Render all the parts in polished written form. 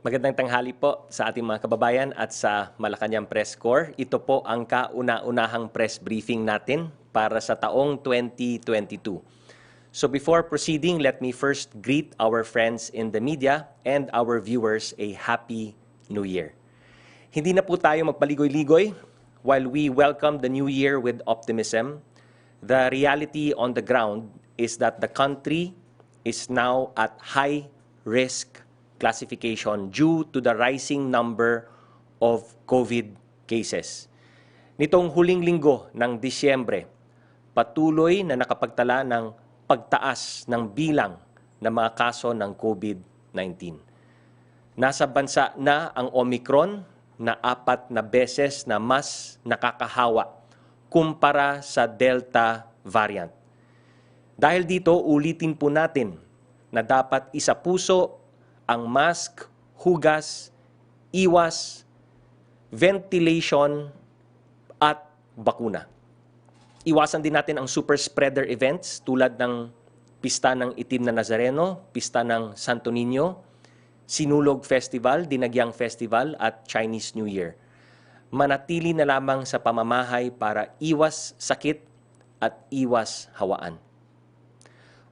Magandang tanghali po sa ating mga kababayan at sa Malacanang Press Corps. Ito po ang kauna-unahang press briefing natin para sa taong 2022. So before proceeding, let me first greet our friends in the media and our viewers a Happy New Year. Hindi na po tayo magpaligoy-ligoy while we welcome the new year with optimism. The reality on the ground is that the country is now at high risk classification due to the rising number of COVID cases. Nitong huling linggo ng Disyembre, patuloy na nakapagtala ng pagtaas ng bilang ng mga kaso ng COVID-19. Nasa bansa na ang Omicron na 4 na beses na mas nakakahawa kumpara sa Delta variant. Dahil dito, ulitin po natin na dapat isapuso ang mask, hugas, iwas, ventilation, at bakuna. Iwasan din natin ang super spreader events tulad ng Pista ng Itim na Nazareno, Pista ng Santo Niño, Sinulog Festival, Dinagyang Festival, at Chinese New Year. Manatili na lamang sa pamamahay para iwas sakit at iwas hawaan.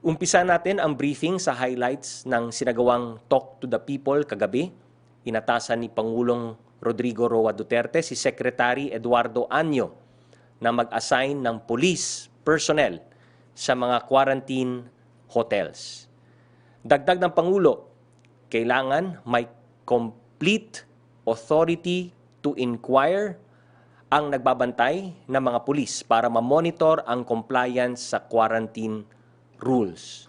Umpisa natin ang briefing sa highlights ng sinagawang Talk to the People kagabi. Inatasan ni Pangulong Rodrigo Roa Duterte si Secretary Eduardo Año na mag-assign ng police personnel sa mga quarantine hotels. Dagdag ng Pangulo, kailangan may complete authority to inquire ang nagbabantay ng mga pulis para ma-monitor ang compliance sa quarantine rules.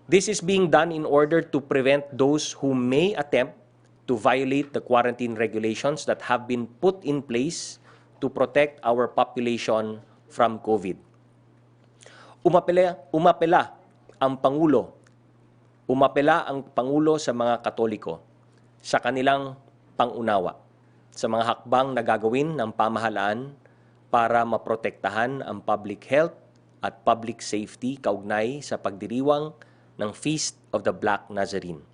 This is being done in order to prevent those who may attempt to violate the quarantine regulations that have been put in place to protect our population from COVID. Umapela ang Pangulo sa mga Katoliko sa kanilang pangunawa sa mga hakbang na gagawin ng pamahalaan para maprotektahan ang public health at public safety kaugnay sa pagdiriwang ng Feast of the Black Nazarene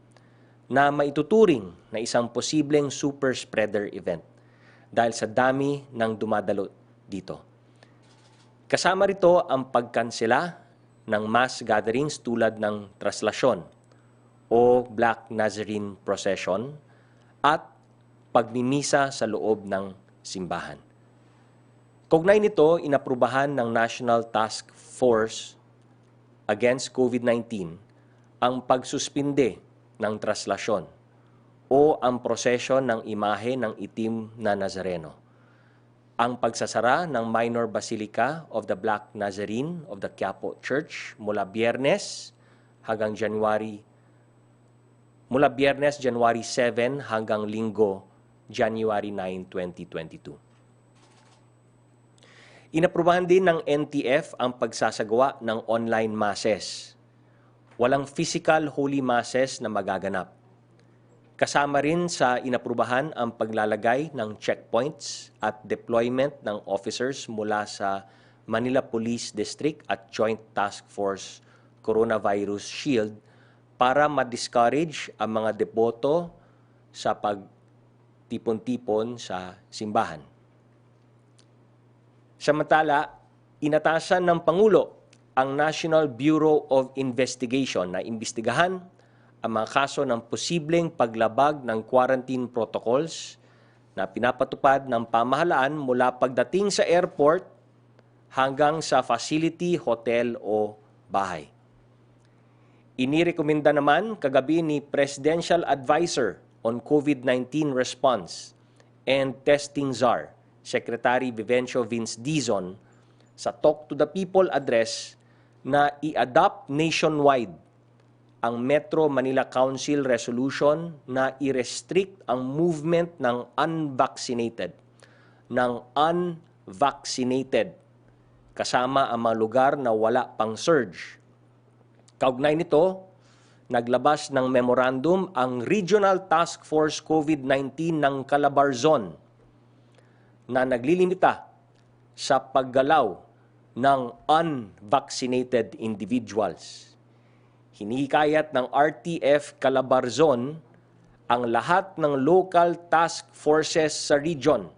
na maituturing na isang posibleng super spreader event dahil sa dami ng dumadalo dito. Kasama rito ang pagkansela ng mass gatherings tulad ng traslasyon o Black Nazarene Procession at pagmimisa sa loob ng simbahan. Kaugnay nito, inaprubahan ng National Task Force Against COVID-19 ang pagsuspinde ng traslasyon o ang prosesyon ng imahe ng itim na Nazareno, ang pagsasara ng Minor Basilica of the Black Nazarene of the Quiapo Church mula Biyernes, January 7 hanggang Linggo, January 9, 2022. Inaprubahan din ng NTF ang pagsasagawa ng online masses. Walang physical holy masses na magaganap. Kasama rin sa inaprubahan ang paglalagay ng checkpoints at deployment ng officers mula sa Manila Police District at Joint Task Force Coronavirus Shield para ma-discourage ang mga deboto sa pagtipon-tipon sa simbahan. Samantala, inatasan ng Pangulo ang National Bureau of Investigation na imbestigahan ang mga kaso ng posibleng paglabag ng quarantine protocols na pinapatupad ng pamahalaan mula pagdating sa airport hanggang sa facility, hotel o bahay. Inirekomenda naman kagabi ni Presidential Advisor on COVID-19 Response and Testing Czar, Secretary Vivencio Vince Dizon, sa Talk to the People address na i-adopt nationwide ang Metro Manila Council resolution na i-restrict ang movement ng unvaccinated, kasama ang mga lugar na wala pang surge. Kaugnay nito, naglabas ng memorandum ang Regional Task Force COVID-19 ng Calabarzon na naglilimita sa paggalaw ng unvaccinated individuals. Hinihikayat ng RTF Calabarzon ang lahat ng local task forces sa region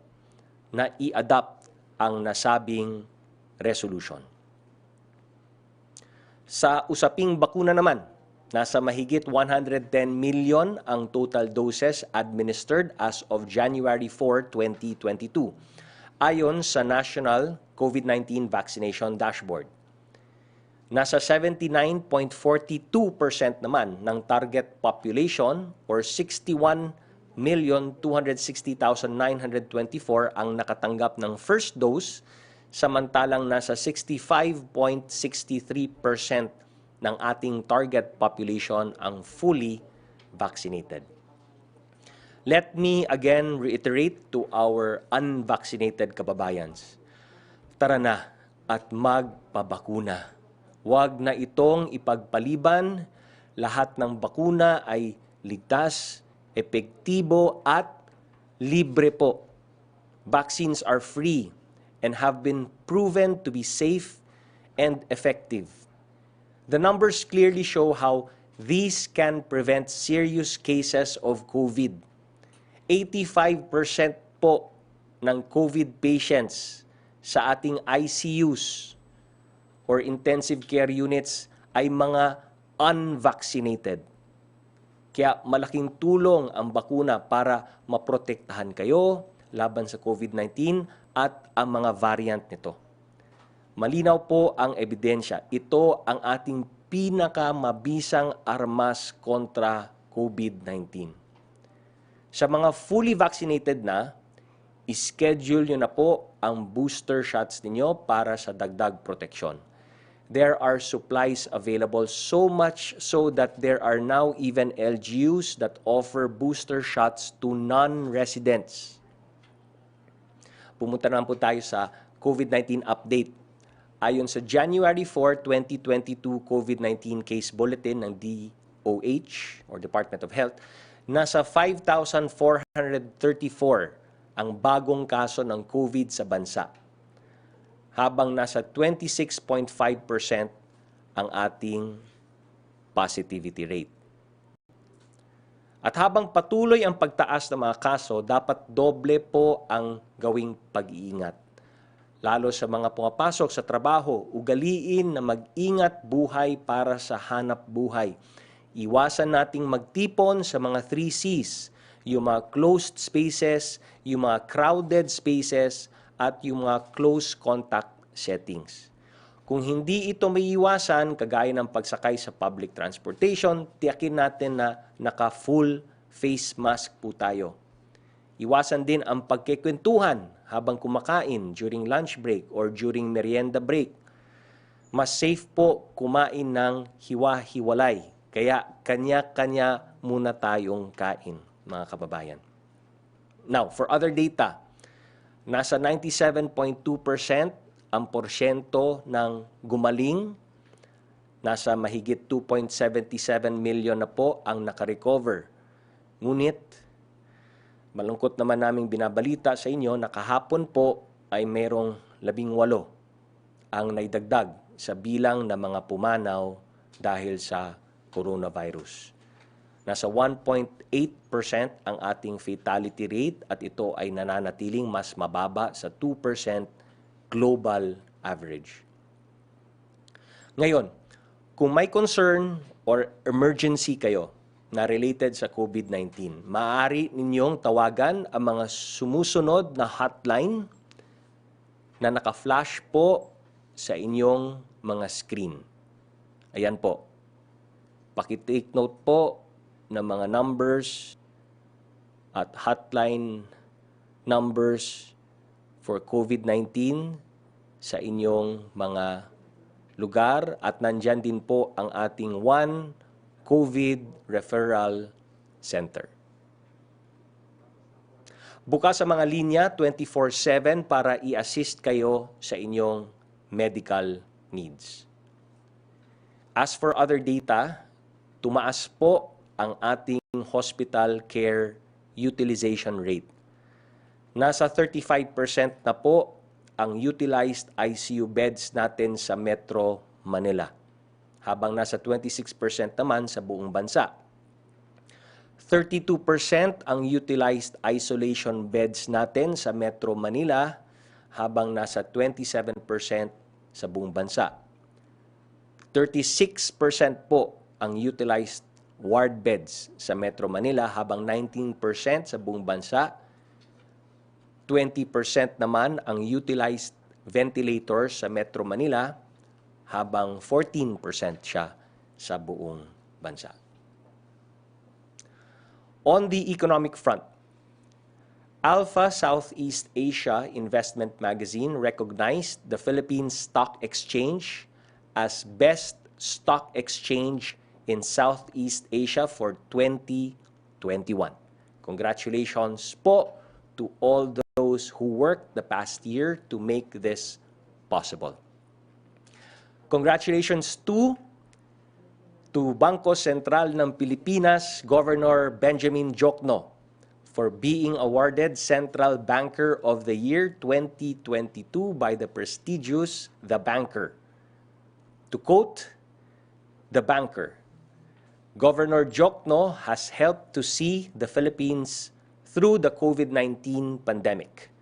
na i-adopt ang nasabing resolution. Sa usaping bakuna naman, nasa mahigit 110 million ang total doses administered as of January 4, 2022, ayon sa National COVID-19 Vaccination Dashboard. Nasa 79.42% naman ng target population or 61,260,924 ang nakatanggap ng first dose, samantalang nasa 65.63% ng ating target population ang fully vaccinated. Let me again reiterate to our unvaccinated kababayans, tara na at magpabakuna. Huwag na itong ipagpaliban. Lahat ng bakuna ay ligtas, epektibo at libre po. Vaccines are free and have been proven to be safe and effective. The numbers clearly show how these can prevent serious cases of COVID. 85% po ng COVID patients sa ating ICUs or intensive care units ay mga unvaccinated. Kaya malaking tulong ang bakuna para maprotektahan kayo laban sa COVID-19 at ang mga variant nito. Malinaw po ang ebidensya. Ito ang ating pinakamabisang armas kontra COVID-19. Sa mga fully vaccinated na, ischedule nyo na po ang booster shots ninyo para sa dagdag proteksyon. There are supplies available, so much so that there are now even LGUs that offer booster shots to non-residents. Pumunta naman po tayo sa COVID-19 update. Ayon sa January 4, 2022 COVID-19 case bulletin ng DOH or Department of Health, nasa 5,434 ang bagong kaso ng COVID sa bansa, habang nasa 26.5% ang ating positivity rate. At habang patuloy ang pagtaas ng mga kaso, dapat doble po ang gawing pag-iingat. Lalo sa mga pumapasok sa trabaho, ugaliin na mag-ingat buhay para sa hanap buhay. Iwasan nating magtipon sa mga 3 Cs, yung mga closed spaces, yung mga crowded spaces, at yung mga close contact settings. Kung hindi ito maiiwasan, kagaya ng pagsakay sa public transportation, tiyakin natin na naka-full face mask po tayo. Iwasan din ang pagkikwentuhan habang kumakain during lunch break or during merienda break. Mas safe po kumain ng hiwa-hiwalay. Kaya kanya-kanya muna tayong kain, mga kababayan. Now, for other data, nasa 97.2% ang porsyento ng gumaling. Nasa mahigit 2.77 million na po ang nakarecover. Ngunit, malungkot naman naming binabalita sa inyo na kahapon po ay merong 18 ang naidagdag sa bilang ng mga pumanaw dahil sa coronavirus. Nasa 1.8% ang ating fatality rate at ito ay nananatiling mas mababa sa 2% global average. Ngayon, kung may concern or emergency kayo na related sa COVID-19, maaari ninyong tawagan ang mga sumusunod na hotline na naka-flash po sa inyong mga screen. Ayan po. Paki-take note po ng mga numbers at hotline numbers for COVID-19 sa inyong mga lugar at nandyan din po ang ating One COVID Referral Center. Bukas sa mga linya 24/7 para i-assist kayo sa inyong medical needs. As for other data, tumaas po ang ating hospital care utilization rate. Nasa 35% na po ang utilized ICU beds natin sa Metro Manila, habang nasa 26% naman sa buong bansa. 32% ang utilized isolation beds natin sa Metro Manila, habang nasa 27% sa buong bansa. 36% po ang utilized ward beds sa Metro Manila, habang 19% sa buong bansa. 20% naman ang utilized ventilators sa Metro Manila, habang 14% siya sa buong bansa. On the economic front, Alpha Southeast Asia Investment Magazine recognized the Philippines Stock Exchange as Best Stock Exchange in Southeast Asia for 2021. Congratulations po to all those who worked the past year to make this possible. Congratulations to Bangko Sentral ng Pilipinas, Governor Benjamin Diokno, for being awarded Central Banker of the Year 2022 by the prestigious The Banker. To quote The Banker, Governor Diokno has helped to see the Philippines through the COVID-19 pandemic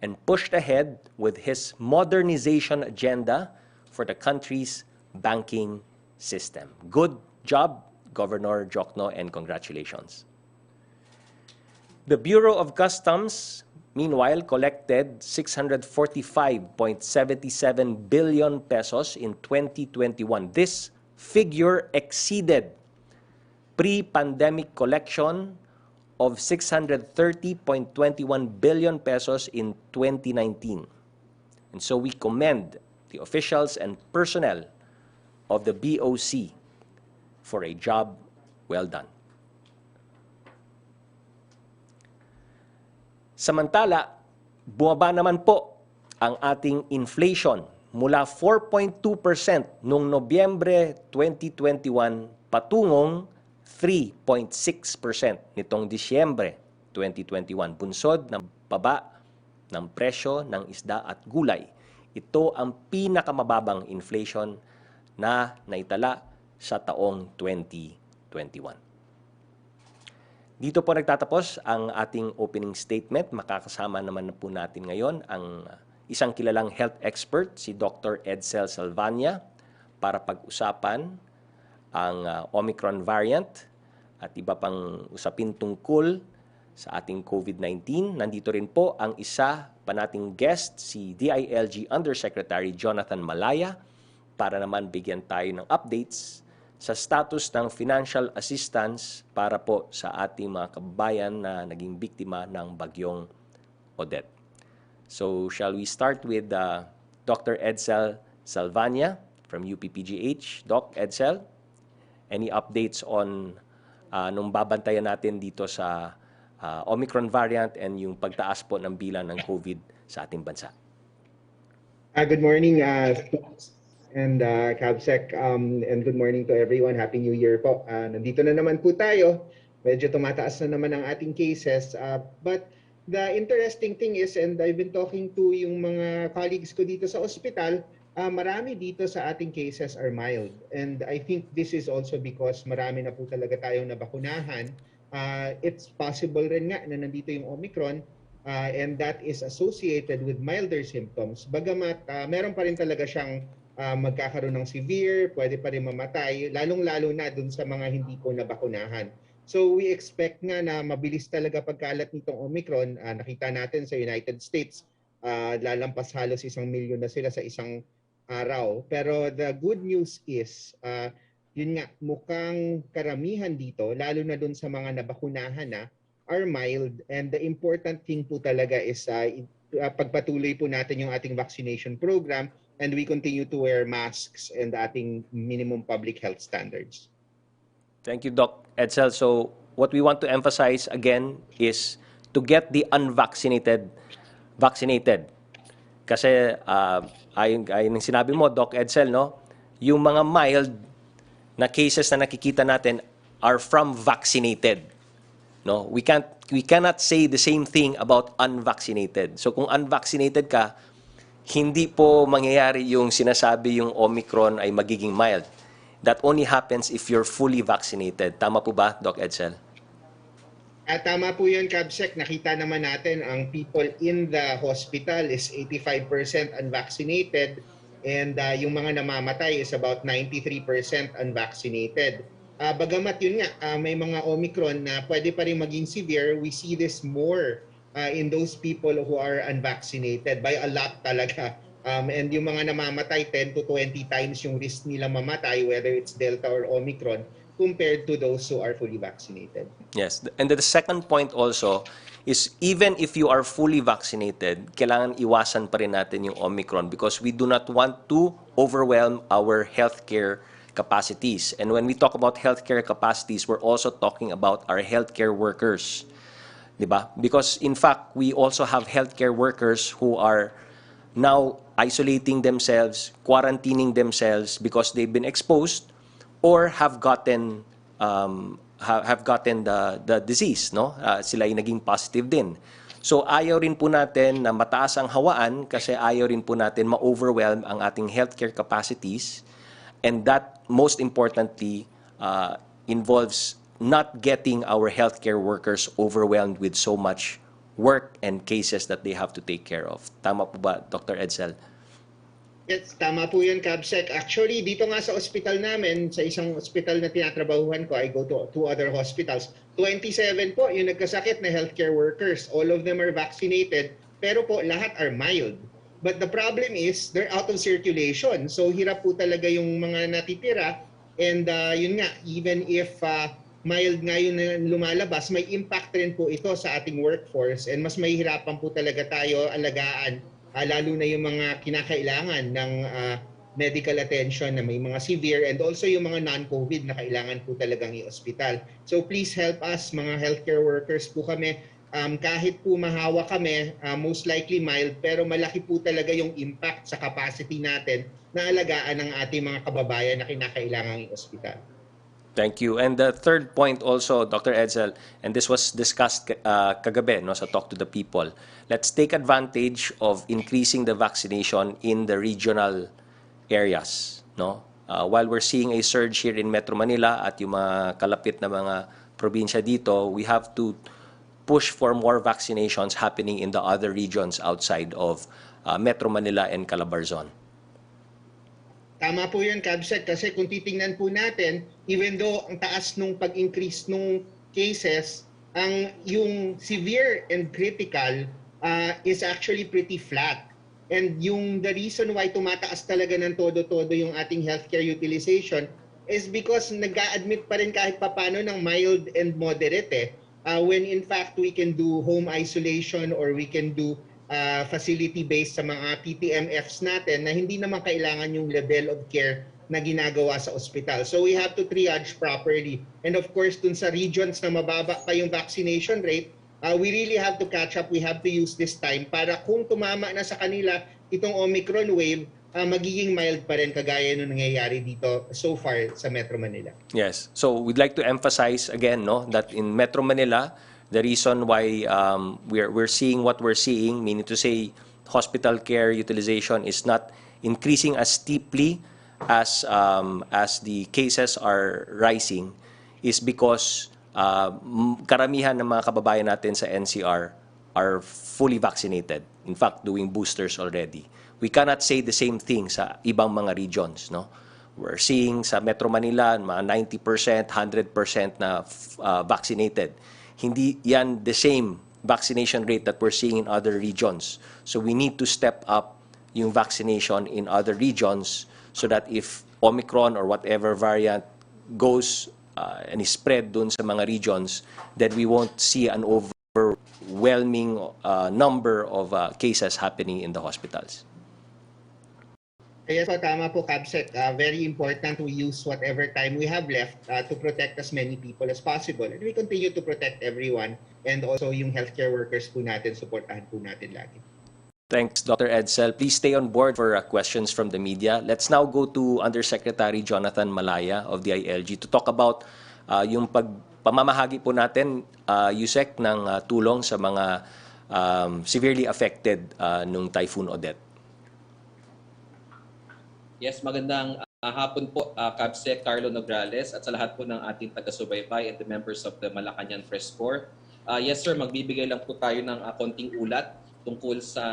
and pushed ahead with his modernization agenda for the country's banking system. Good job, Governor Diokno, and congratulations. The Bureau of Customs, meanwhile, collected 645.77 billion pesos in 2021. This figure exceeded pre-pandemic collection of 630.21 billion pesos in 2019. And so we commend the officials and personnel of the BOC for a job well done. Samantala, bumaba naman po ang ating inflation mula 4.2% noong Nobyembre 2021 patungong 3.6% nitong Disyembre 2021. Bunsod ng baba ng presyo ng isda at gulay. Ito ang pinakamababang inflation na naitala sa taong 2021. Dito po nagtatapos ang ating opening statement. Makakasama naman po natin ngayon ang isang kilalang health expert, si Dr. Edsel Salvania, para pag-usapan ang Omicron variant at iba pang usapin tungkol sa ating COVID-19. Nandito rin po ang isa pa nating guest, si DILG Undersecretary Jonathan Malaya, para naman bigyan tayo ng updates sa status ng financial assistance para po sa ating mga kababayan na naging biktima ng bagyong Odette. So, shall we start with Dr. Edsel Salvania from UPPGH. Doc Edsel, any updates on nung babantayan natin dito sa Omicron variant and yung pagtaas po ng bilang ng COVID sa ating bansa? Good morning, and Cabsec, and good morning to everyone. Happy New Year po. Nandito na naman po tayo. Medyo tumataas na naman ang ating cases. But the interesting thing is, and I've been talking to yung mga colleagues ko dito sa ospital, marami dito sa ating cases are mild. And I think this is also because marami na po talaga tayong nabakunahan. It's possible rin nga na nandito yung Omicron, and that is associated with milder symptoms. Bagamat meron pa rin talaga siyang magkakaroon ng severe, pwede pa rin mamatay, lalong-lalo na dun sa mga hindi ko nabakunahan. So we expect nga na mabilis talaga pagkalat nitong Omicron. Nakita natin sa United States, lalampas halos 1 milyon na sila sa isang araw. Pero the good news is, yun nga, mukhang karamihan dito, lalo na dun sa mga nabakunahan na, are mild. And the important thing po talaga is pagpatuloy po natin yung ating vaccination program, and we continue to wear masks and ating minimum public health standards. Thank you, Doc Edsel. So what we want to emphasize again is to get the unvaccinated vaccinated. Kasi ayon ng sinabi mo, Doc Edsel, no, yung mga mild na cases na nakikita natin are from vaccinated. No, we cannot say the same thing about unvaccinated. So kung unvaccinated ka, hindi po mangyayari yung sinasabi yung Omicron ay magiging mild. That only happens if you're fully vaccinated. Tama po ba, Doc Edsel? At tama po yun, Kabsec. Nakita naman natin ang people in the hospital is 85% unvaccinated and yung mga namamatay is about 93% unvaccinated. Bagamat yun nga, may mga Omicron na pwede pa rin maging severe, we see this more in those people who are unvaccinated by a lot talaga. And yung mga namamatay 10 to 20 times yung risk nila mamatay, whether it's Delta or Omicron, compared to those who are fully vaccinated. Yes. And the second point also is even if you are fully vaccinated, kailangan iwasan pa rin natin yung Omicron because we do not want to overwhelm our healthcare capacities. And when we talk about healthcare capacities, we're also talking about our healthcare workers. Diba? Because in fact, we also have healthcare workers who are now isolating themselves, quarantining themselves because they've been exposed or have gotten the disease, no? Sila ay naging positive din. So ayaw rin po natin na mataas ang hawaan kasi ayaw rin po natin ma-overwhelm ang ating healthcare capacities, and that most importantly involves not getting our healthcare workers overwhelmed with so much work and cases that they have to take care of. Tama po ba, Dr. Edsel? Yes, tama po yun, Kabsec. Actually, dito nga sa ospital namin, sa isang ospital na tinatrabahuhan ko, I go to two other hospitals. 27 po yung nagkasakit na healthcare workers. All of them are vaccinated, pero po lahat are mild. But the problem is, they're out of circulation. So hirap po talaga yung mga natitira. And yun nga, even if mild nga yun na lumalabas, may impact rin po ito sa ating workforce. And mas mahihirapan po talaga tayo alagaan, lalo na yung mga kinakailangan ng medical attention na may mga severe and also yung mga non-COVID na kailangan po talagang i-hospital. So please help us, mga healthcare workers po kami. Kahit po mahawa kami, most likely mild, pero malaki po talaga yung impact sa capacity natin na alagaan ng ating mga kababayan na kinakailangan i-hospital. Thank you. And the third point also, Dr. Edsel, and this was discussed kagabi no, sa Talk to the People, let's take advantage of increasing the vaccination in the regional areas. No? While we're seeing a surge here in Metro Manila at yung mga kalapit na mga probinsya dito, we have to push for more vaccinations happening in the other regions outside of Metro Manila and Calabarzon. Tama po yun, Kabsec, kasi kung titingnan po natin, even though ang taas nung pag-increase nung cases, yung severe and critical is actually pretty flat. And the reason why tumataas talaga ng todo-todo yung ating healthcare utilization is because nag-a-admit pa rin kahit papano ng mild and moderate when in fact we can do home isolation or we can do facility-based sa mga PTMFs natin na hindi naman kailangan yung level of care na ginagawa sa ospital. So we have to triage properly. And of course, dun sa regions na mababa pa yung vaccination rate, we really have to catch up. We have to use this time para kung tumama na sa kanila itong Omicron wave, magiging mild pa rin kagaya nung nangyayari dito so far sa Metro Manila. Yes. So we'd like to emphasize again no, that in Metro Manila, the reason why we're seeing what we're seeing, meaning to say hospital care utilization is not increasing as steeply as the cases are rising, is because karamihan ng mga kababayan natin sa NCR are fully vaccinated. In fact, doing boosters already. We cannot say the same thing sa ibang mga regions, no? We're seeing sa Metro Manila mga 90%, 100% na vaccinated. Hindi yan the same vaccination rate that we're seeing in other regions. So we need to step up yung vaccination in other regions so that if Omicron or whatever variant goes and is spread dun sa mga regions, that we won't see an overwhelming number of cases happening in the hospitals. Kaya so tama po, Kabsec. Very important we use whatever time we have left to protect as many people as possible. And we continue to protect everyone and also yung healthcare workers po natin, supportahan po natin lagi. Thanks, Dr. Edsel. Please stay on board for questions from the media. Let's now go to Undersecretary Jonathan Malaya of the ILG to talk about yung pamamahagi po natin, Yusek, ng tulong sa mga severely affected nung Typhoon Odette. Yes, magandang hapon po, Kabsec Karlo Nograles at sa lahat po ng ating taga-subaybay and the members of the Malacanang Press Corps. Yes sir, magbibigay lang po tayo ng konting ulat tungkol sa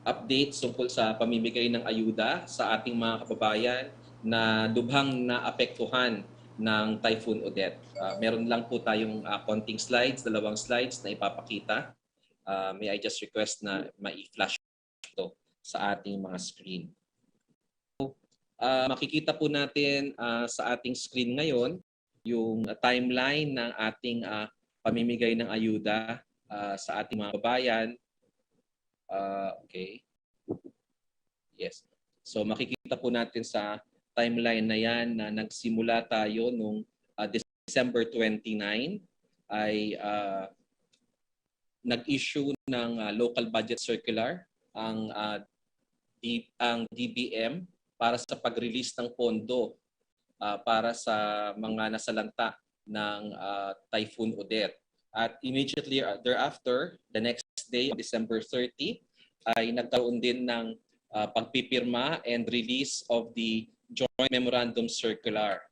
updates tungkol sa pamimigay ng ayuda sa ating mga kababayan na lubhang naapektuhan ng Typhoon Odette. Meron lang po tayong konting slides, 2 slides na ipapakita. May I just request na ma-flash ito sa ating mga screen. Makikita po natin sa ating screen ngayon yung timeline ng ating pamimigay ng ayuda sa ating mga kababayan. Okay. Yes. So makikita po natin sa timeline na yan na nagsimula tayo nung December 29 ay nag-issue ng local budget circular ang DBM para sa pag-release ng pondo para sa mga nasalanta ng Typhoon Odette. At immediately thereafter, the next day, December 30, ay nagkaroon din ng pagpipirma and release of the Joint Memorandum Circular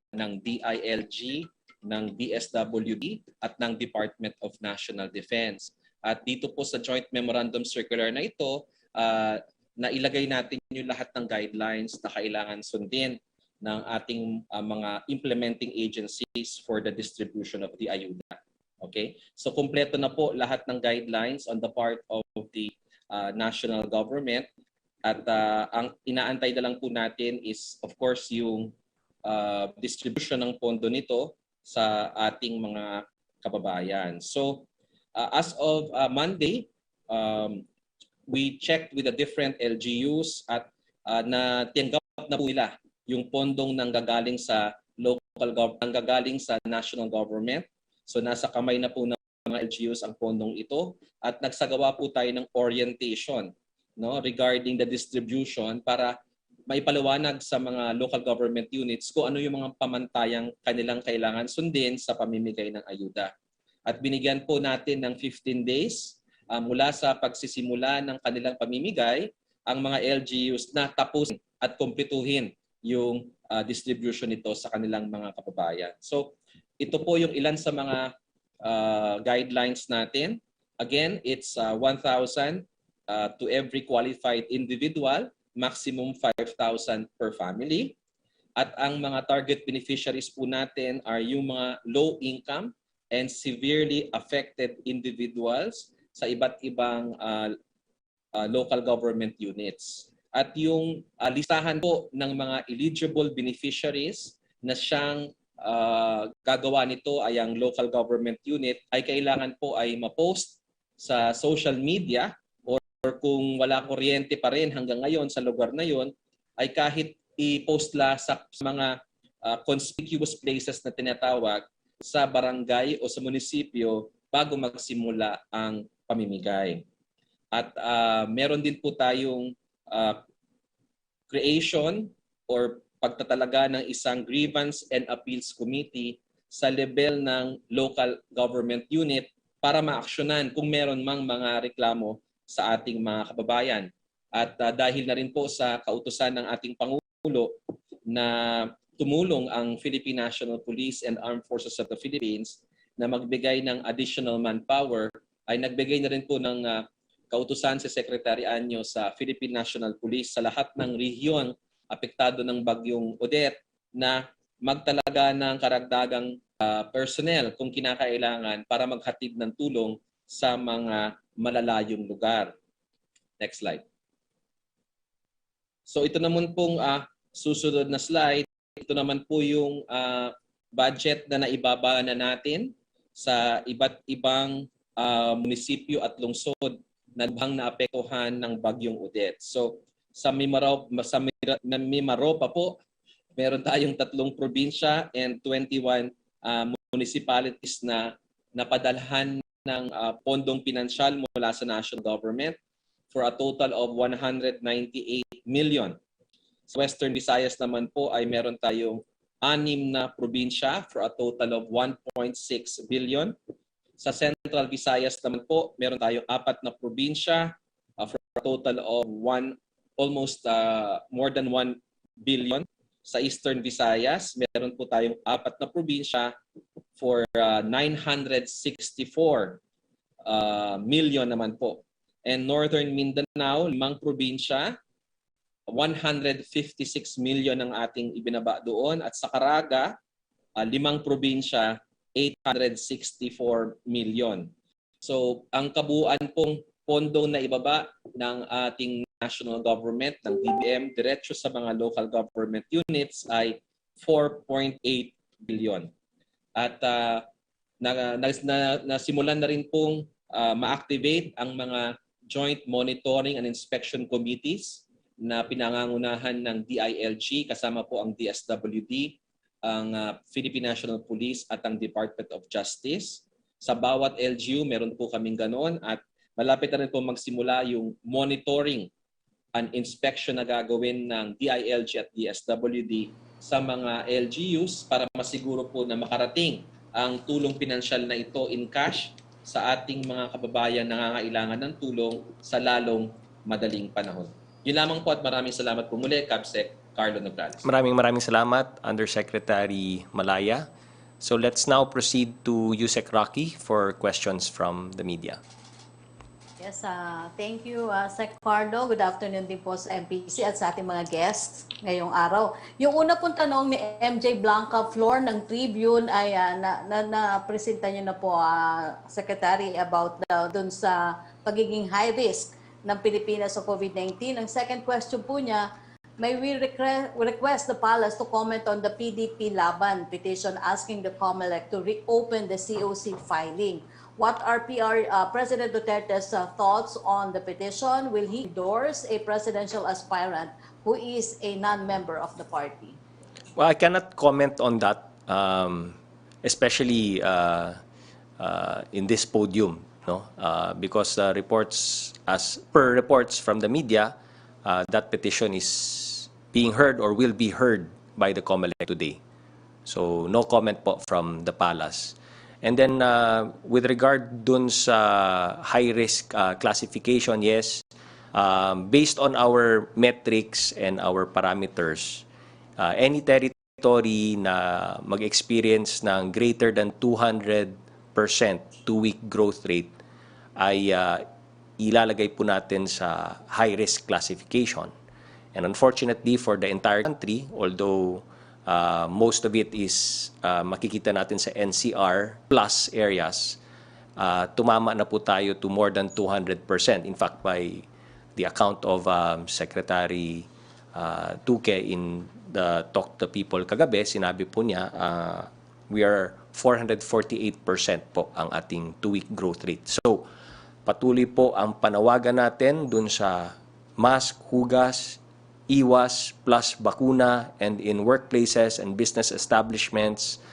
ng DILG, ng DSWD at ng Department of National Defense. At dito po sa Joint Memorandum Circular na ito, nailagay natin yung lahat ng guidelines na kailangan sundin ng ating mga implementing agencies for the distribution of the ayuda. Okay? So kumpleto na po lahat ng guidelines on the part of the national government at ang inaantay na lang po natin is of course yung distribution ng pondo nito sa ating mga kababayan. So as of Monday, we checked with the different LGUs at natanggap na po nila yung pondong nanggagaling sa local government, nanggagaling sa national government. So nasa kamay na po ng mga LGUs ang pondong ito at nagsagawa po tayo ng orientation regarding the distribution para maipaliwanag sa mga local government units kung ano yung mga pamantayang kanilang kailangan sundin sa pamimigay ng ayuda. At binigyan po natin ng 15 days mula sa pagsisimula ng kanilang pamimigay ang mga LGUs na tapusin at kumpletuhin yung distribution nito sa kanilang mga kababayan. So ito po yung ilan sa mga guidelines natin. Again, it's 1,000 to every qualified individual, maximum 5,000 per family. At ang mga target beneficiaries po natin are yung mga low income and severely affected individuals sa iba't ibang local government units. At yung listahan po ng mga eligible beneficiaries na siyang gagawa nito ay ang local government unit ay kailangan po ay ma-post sa social media or kung wala kuryente pa rin hanggang ngayon sa lugar na yon ay kahit i-post la sa mga conspicuous places na tinatawag sa barangay o sa munisipyo bago magsimula ang pamimigay. At meron din po tayong creation or pagtatalaga ng isang grievance and appeals committee sa level ng local government unit para maaksyonan kung meron mang mga reklamo sa ating mga kababayan. At dahil na rin po sa kautusan ng ating Pangulo na tumulong ang Philippine National Police and Armed Forces of the Philippines na magbigay ng additional manpower, ay nagbigay na rin po ng kautusan si Secretary Anyo sa Philippine National Police sa lahat ng rehiyon apektado ng bagyong Odette na magtalaga ng karagdagang personnel kung kinakailangan para maghatid ng tulong sa mga malalayong lugar. Next slide. So ito naman pong susunod na slide. Ito naman po yung budget na naibaba na natin sa iba't ibang munisipyo at lungsod na lubhang naapektuhan ng bagyong Odette. So sa Mimaropa po, meron tayong 3 probinsya and 21 municipalities na napadalhan ng pondong pinansyal mula sa national government for a total of 198 million. Sa Western Visayas naman po ay meron tayong 6 na probinsya for a total of 1.6 billion. Sa Central Visayas naman po, meron tayong 4 na probinsya for a total of almost more than 1 billion. Sa Eastern Visayas, meron po tayong 4 na probinsya for 964 million naman po. And Northern Mindanao, 5 probinsya, 156 million ang ating ibinaba doon. At sa Caraga, 5 probinsya, 864 million. So ang kabuuan pong pondo na ibaba ng ating national government, ng DBM, diretso sa mga local government units ay 4.8 billion. At nasimulan na rin pong ma-activate ang mga joint monitoring and inspection committees na pinangangunahan ng DILG, kasama po ang DSWD, ang Philippine National Police at ang Department of Justice. Sa bawat LGU, meron po kaming ganoon at malapit na rin po magsimula yung monitoring and inspection na gagawin ng DILG at DSWD sa mga LGUs para masiguro po na makarating ang tulong pinansyal na ito in cash sa ating mga kababayan na nangangailangan ng tulong sa lalong madaling panahon. Yun lamang po at maraming salamat po muli, Kabsec Karlo Nograles. Maraming salamat, Undersecretary Malaya. So let's now proceed to Yusek Rocky for questions from the media. Yes, thank you, Sec Karlo. Good afternoon din po sa MPC at sa ating mga guests ngayong araw. Yung una pong tanong ni MJ Blanca Flor ng Tribune ay na-presenta niyo na po, Secretary, about dun sa pagiging high risk ng Pilipinas sa COVID-19. Ang second question po niya, may we request the Palace to comment on the PDP Laban petition asking the COMELEC to reopen the COC filing. What are President Duterte's thoughts on the petition? Will he endorse a presidential aspirant who is a non-member of the party? Well, I cannot comment on that, especially in this podium, no? Because reports from the media, that petition is being heard or will be heard by the COMELEC today. So no comment po from the Palace. And then with regard dun sa high-risk classification, yes, based on our metrics and our parameters, any territory na mag-experience ng greater than 200% two-week growth rate ay ilalagay po natin sa high-risk classification. And unfortunately for the entire country, although most of it is makikita natin sa NCR plus areas, tumama na po tayo to more than 200%. In fact, by the account of Secretary Tuque in the Talk to People kagabi, sinabi po niya, we are 448% po ang ating two-week growth rate. So, patuloy po ang panawagan natin dun sa mask, hugas, iwas plus bakuna, and in workplaces and business establishments,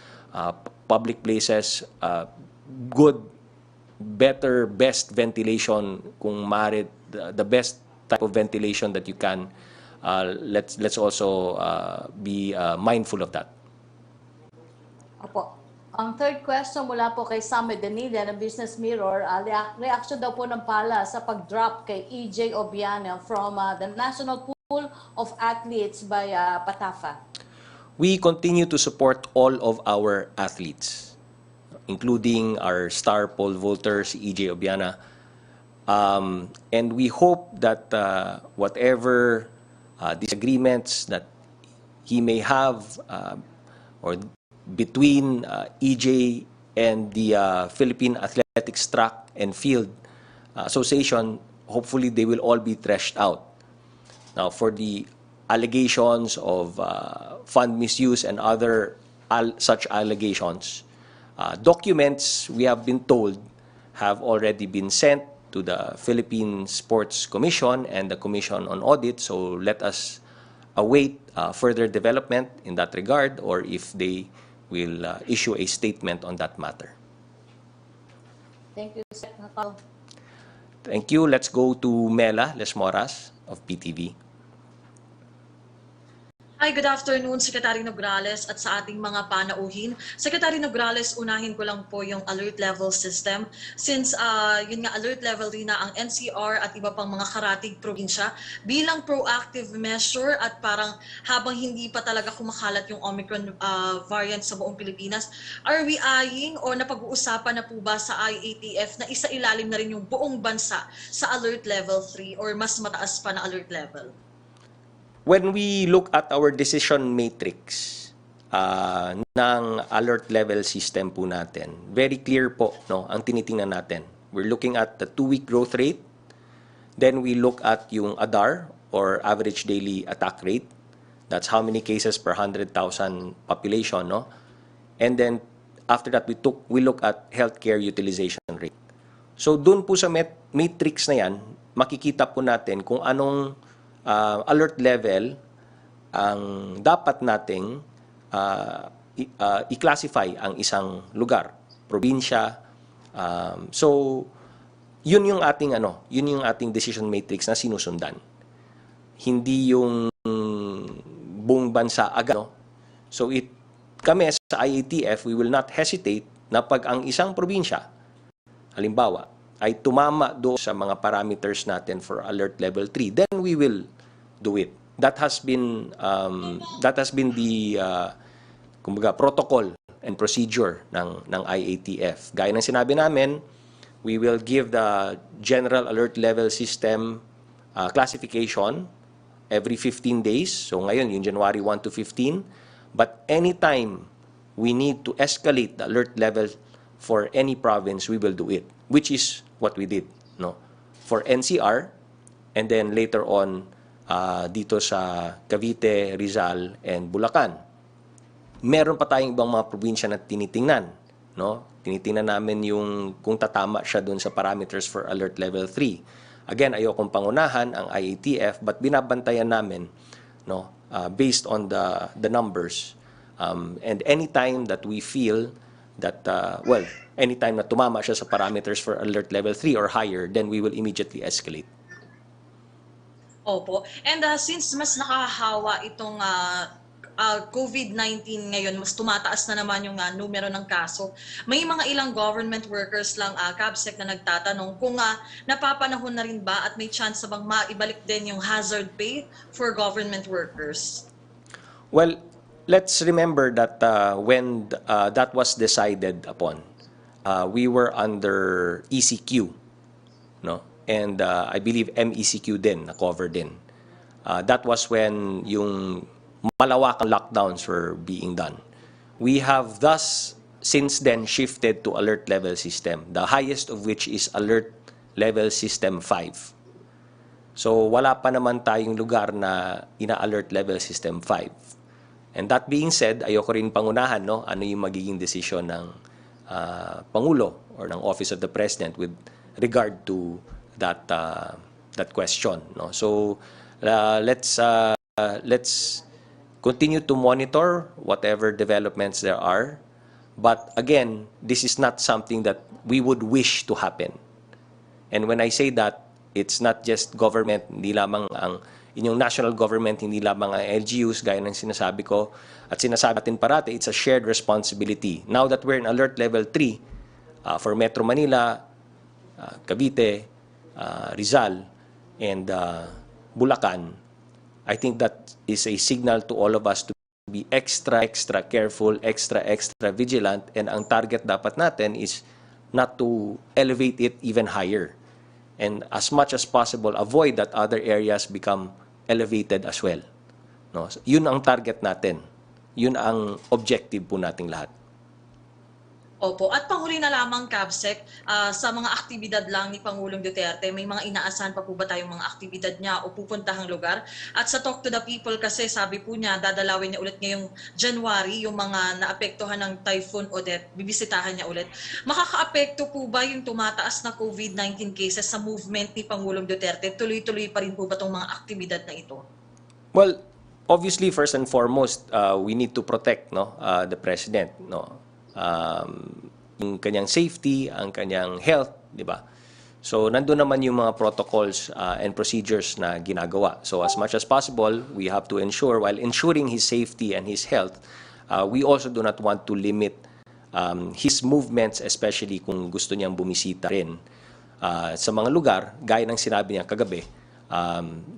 public places, good, better, best ventilation, kung maaari, the best type of ventilation that you can. Let's also be mindful of that. Opo. Ang third question mula po kay Sam Medanilla ng Business Mirror, reaction daw po ng Pala sa pag-drop kay EJ Obiana from the National Pool of Athletes by PATAFA. We continue to support all of our athletes, including our star pole vaulter, si EJ Obiana. And we hope that whatever disagreements that he may have or between EJ and the Philippine Athletics Track and Field Association, hopefully they will all be threshed out. Now, for the allegations of fund misuse and other such allegations, documents, we have been told, have already been sent to the Philippine Sports Commission and the Commission on Audit. So let us await further development in that regard, or if they will issue a statement on that matter. Thank you, Secretary. Thank you. Let's go to Mela Lesmoras of PTV. Hi, good afternoon, Secretary Nograles at sa ating mga panauhin. Secretary Nograles, unahin ko lang po yung alert level system. Since yun nga, alert level rin na ang NCR at iba pang mga karatig probinsya bilang proactive measure at parang habang hindi pa talaga kumakalat yung Omicron variant sa buong Pilipinas, are we eyeing o napag-uusapan na po ba sa IATF na isa-ilalim na rin yung buong bansa sa alert level 3 or mas mataas pa na alert level? When we look at our decision matrix ng alert level system po natin, very clear po, no, ang tinitingnan natin. We're looking at the 2-week growth rate, then we look at yung ADAR or average daily attack rate. That's how many cases per 100,000 population, no? And then after that we look at healthcare utilization rate. So dun po sa matrix na yan, makikita po natin kung anong alert level ang dapat nating i-classify ang isang lugar, probinsya. So yun yung ating decision matrix na sinusundan. Hindi yung buong bansa agad, no? So kami sa IATF, we will not hesitate na pag ang isang probinsya, halimbawa, ay tumama doon sa mga parameters natin for alert level 3, then we will do it. That has been the kumbaga protocol and procedure ng IATF. Gaya ng sinabi namin, we will give the general alert level system classification every 15 days. So ngayon, yung January 1 to 15. But anytime we need to escalate the alert level for any province, we will do it, which is what we did, no? For NCR, and then later on dito sa Cavite, Rizal, and Bulacan. Meron pa tayong ibang mga probinsya na tinitingnan, no? Tinitingnan namin yung kung tatama siya doon sa parameters for alert level 3. Again, ayokong pangunahan ang IATF, but binabantayan namin, no, based on the numbers. And anytime that we feel that, anytime na tumama siya sa parameters for alert level 3 or higher, then we will immediately escalate. Opo. And since mas nakahawa itong COVID-19 ngayon, mas tumataas na naman yung numero ng kaso. May mga ilang government workers lang, CABSEC, na nagtatanong kung napapanahon na rin ba at may chance bang maibalik din yung hazard pay for government workers? Well, let's remember that when that was decided upon, we were under ECQ, no? And I believe MECQ din, na-cover din. That was when yung malawakang lockdowns were being done. We have thus, since then, shifted to alert level system, the highest of which is alert level system 5. So wala pa naman tayong lugar na ina-alert level system 5. And that being said, ayoko rin pangunahan, no, ano yung magiging desisyon ng Pangulo or ng Office of the President with regard to that question, no? So let's continue to monitor whatever developments there are, but again, this is not something that we would wish to happen. And when I say that, it's not just government, hindi lamang ang inyong national government, hindi lamang ang LGUs, gaya ng sinasabi ko, at sinasabi natin parati, it's a shared responsibility. Now that we're in alert level 3, for Metro Manila, Cavite, Rizal, and Bulacan, I think that is a signal to all of us to be extra careful, extra vigilant, and ang target dapat natin is not to elevate it even higher. And as much as possible, avoid that other areas become elevated as well. No? So, yun ang target natin. Yun ang objective po nating lahat. Opo. At panghuli na lamang, CABSEC, sa mga aktibidad lang ni Pangulong Duterte, may mga inaasahan pa po ba tayong mga aktibidad niya o pupuntahang lugar? At sa Talk to the People kasi, sabi po niya, dadalawin niya ulit ngayong January yung mga naapektuhan ng Typhoon Odette, bibisitahan niya ulit. Makakaapekto po ba yung tumataas na COVID-19 cases sa movement ni Pangulong Duterte? Tuloy-tuloy pa rin po ba itong mga aktibidad na ito? Well, obviously, first and foremost, we need to protect, no, the President, no? Yung kanyang safety, ang kanyang health, di ba? So nandun naman yung mga protocols and procedures na ginagawa. So as much as possible, we have to ensure, while ensuring his safety and his health, we also do not want to limit his movements, especially kung gusto niyang bumisita rin sa mga lugar, gaya ng sinabi niya kagabi,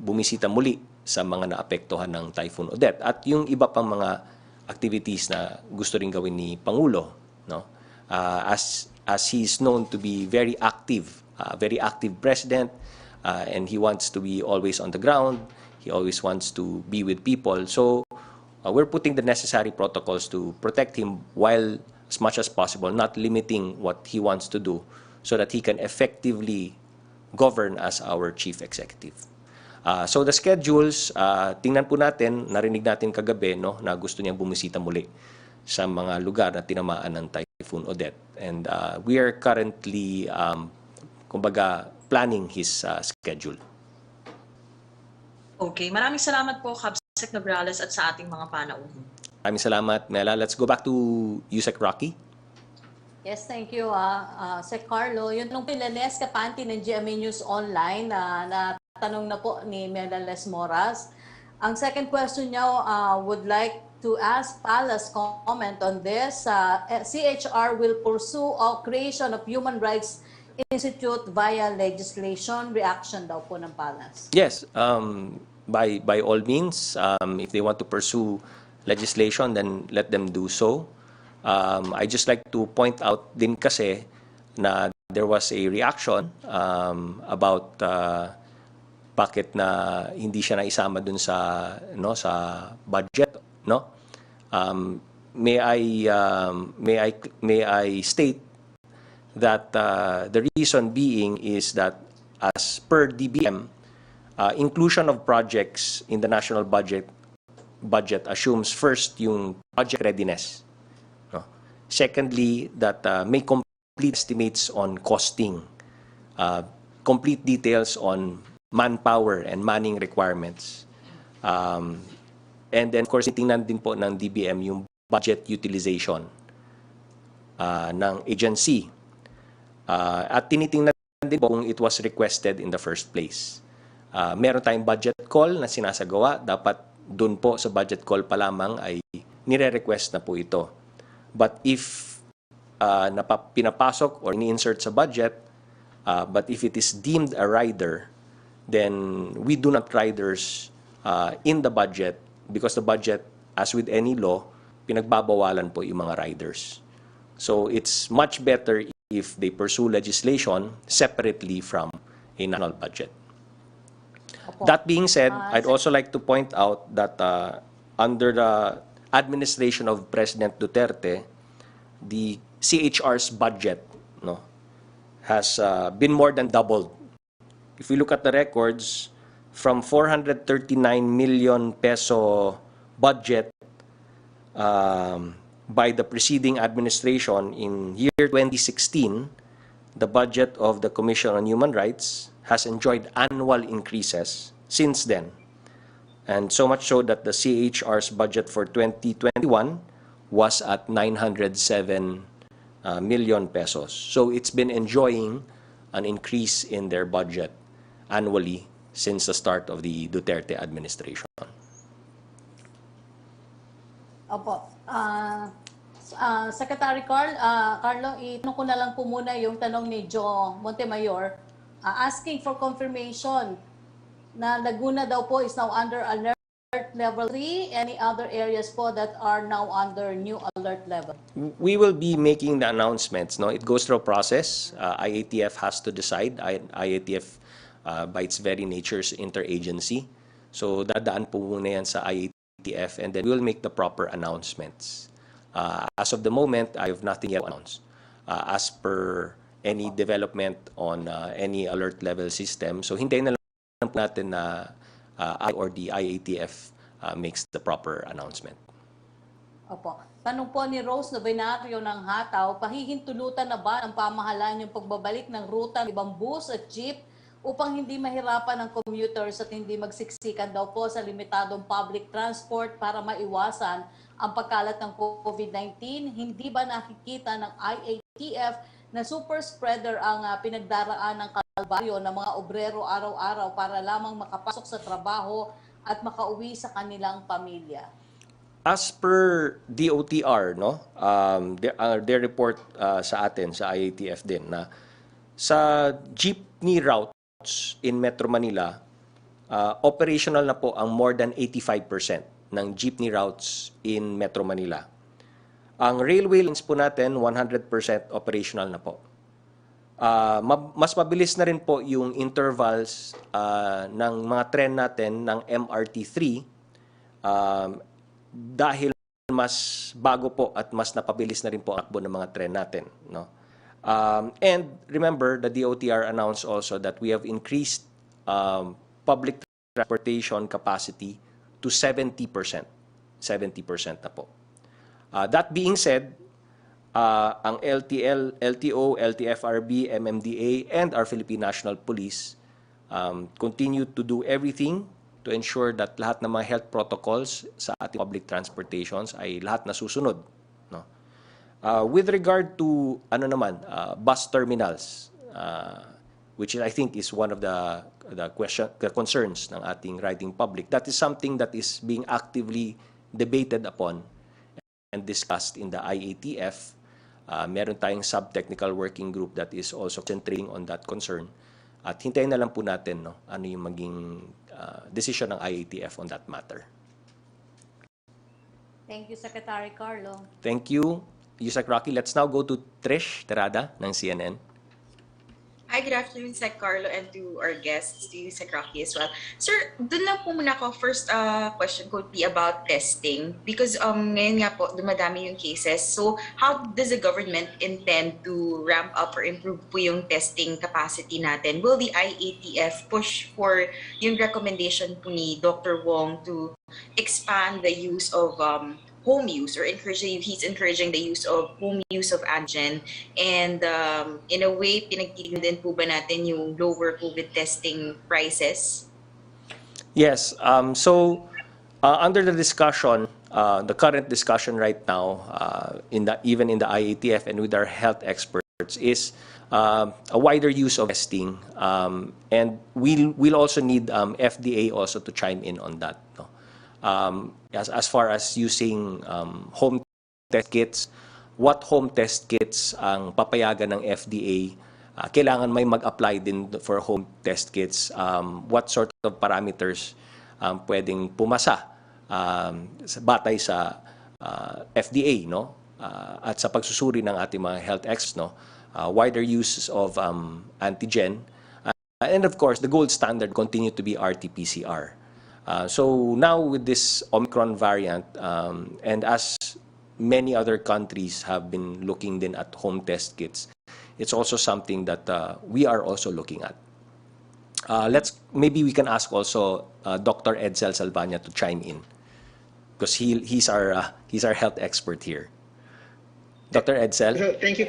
bumisita muli sa mga naapektuhan ng Typhoon Odette. At yung iba pang mga activities na gusto rin gawin ni Pangulo, no? As he's known to be very active president, and he wants to be always on the ground. He always wants to be with people. So we're putting the necessary protocols to protect him while, as much as possible, not limiting what he wants to do so that he can effectively govern as our chief executive. So the schedules, tingnan po natin, narinig natin kagabi, no, na gusto niyang bumisita muli sa mga lugar na tinamaan ng Typhoon Odette. And we are currently, kumbaga, planning his schedule. Okay, maraming salamat po, Kabsec Nograles, at sa ating mga panauhin. Maraming salamat, Mela. Let's go back to Yusek Rocky. Yes, thank you, Sec Karlo. Yun nung Pilanes Kapanti ng GMA News Online na tanong na po ni Melales Moras. Ang second question niya, would like to ask Pala's comment on this. CHR will pursue a creation of Human Rights Institute via legislation. Reaction daw po ng Palas. Yes, by all means, if they want to pursue legislation, then let them do so. I just like to point out din kasi na there was a reaction about bakit na hindi siya naisama dun sa sa budget, no? May I state that the reason being is that as per DBM, inclusion of projects in the national budget assumes first yung project readiness. No? Secondly, that may complete estimates on costing, complete details on manpower and manning requirements. And then, of course, tingnan din po ng DBM yung budget utilization ng agency. At tinitingnan din po kung it was requested in the first place. Meron tayong budget call na sinasagawa. Dapat dun po sa budget call pa lamang ay nire-request na po ito. But if pinapasok or ni-insert sa budget, but if it is deemed a rider, then we do not riders in the budget because the budget, as with any law, pinagbabawalan po yung mga riders. So it's much better if they pursue legislation separately from a national budget. That being said, I'd also like to point out that under the administration of President Duterte, the CHR's budget has been more than doubled. If we look at the records, from 439 million peso budget by the preceding administration in year 2016, the budget of the Commission on Human Rights has enjoyed annual increases since then. And so much so that the CHR's budget for 2021 was at 907 million pesos. So it's been enjoying an increase in their budget annually since the start of the Duterte administration. Opo. Secretary Karlo, itanong ko na lang po muna yung tanong ni Joe Montemayor, asking for confirmation na Laguna daw po is now under alert level 3. Any other areas po that are now under new alert level? We will be making the announcements. No, it goes through a process. IATF has to decide. IATF, by its very nature, is interagency. So dadaan po muna yan sa IATF, and then we will make the proper announcements. As of the moment, I have nothing yet announced. As per any development on any alert level system, so hintayin na lang po natin na or the IATF makes the proper announcement. Opo. Tanong po ni Rose Novenario ng Hataw, pahihintulutan na ba ng pamahalaan yung pagbabalik ng ruta ng ibang bus at jeep upang hindi mahirapan ng commuters at hindi magsiksikan daw po sa limitadong public transport para maiwasan ang pagkalat ng COVID-19? Hindi ba nakikita ng IATF na super spreader ang pinagdaraan ng kalbaryo ng mga obrero araw-araw para lamang makapasok sa trabaho at makauwi sa kanilang pamilya? As per DOTR, no, their report sa atin, sa IATF din, na sa jeepney routes in Metro Manila, operational na po ang more than 85% ng jeepney routes in Metro Manila. Ang railway lines po natin, 100% operational na po. Mas mabilis na rin po yung intervals ng mga tren natin ng MRT3 dahil mas bago po at mas napabilis na rin po ang takbo ng mga tren natin, no? And remember, the DOTR announced also that we have increased public transportation capacity to 70%. 70% na po. That being said, ang LTO, LTFRB, MMDA, and our Philippine National Police continue to do everything to ensure that lahat ng mga health protocols sa ating public transportations ay lahat nasusunod, no? With regard to bus terminals, which I think is one of the concerns ng ating riding public, that is something that is being actively debated upon and discussed in the IATF. Meron tayong sub-technical working group that is also concentrating on that concern. At hintayin na lang po natin, no, ano yung maging decision ng IATF on that matter. Thank you, Secretary Karlo. Thank you, Yusek Rocky. Let's now go to Trish Terada ng CNN. Hi, good afternoon, Sec Karlo, and to our guests, to you, Sec Rocky, as well. Sir, dun lang po muna ako. First question could be about testing because ngayon nga po, dumadami yung cases. So, how does the government intend to ramp up or improve po yung testing capacity natin? Will the IATF push for yung recommendation po ni Dr. Wong to expand the use of home use, or he's encouraging the use of home use of antigen, and in a way pinagtitignan din po ba natin yung lower COVID testing prices? Yes. So under the discussion, the current discussion right now, even in the IATF and with our health experts, is a wider use of testing, and we'll also need FDA also to chime in on that, no? As far as using home test kits, what home test kits ang papayagan ng FDA? Kailangan may mag-apply din for home test kits. What sort of parameters pwedeng pumasa batay sa FDA, no? At sa pagsusuri ng ating mga health experts, no? Wider use of antigen, and of course the gold standard continue to be RT-PCR. So now with this Omicron variant, and as many other countries have been looking din at home test kits, it's also something that we are also looking at. Maybe we can ask also Dr. Edsel Salvania to chime in, because he's our health expert here. Dr. Edsel. So, thank you.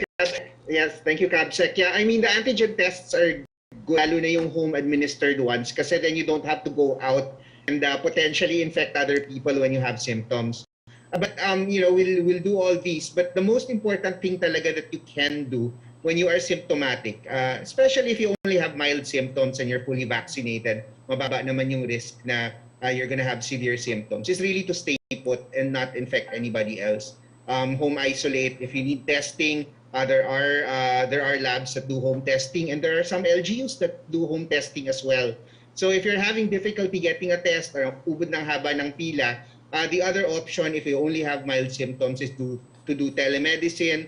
Yes, thank you, Kabsec. Yeah, I mean, the antigen tests are good, lalo na yung home administered ones, kasi then you don't have to go out and potentially infect other people when you have symptoms. But we'll do all these. But the most important thing talaga that you can do when you are symptomatic, especially if you only have mild symptoms and you're fully vaccinated, mababa naman yung risk na you're gonna have severe symptoms, is really to stay put and not infect anybody else. Home isolate. If you need testing, there are labs that do home testing, and there are some LGUs that do home testing as well. So if you're having difficulty getting a test or ubod ng haba ng pila, the other option, if you only have mild symptoms, is to do telemedicine,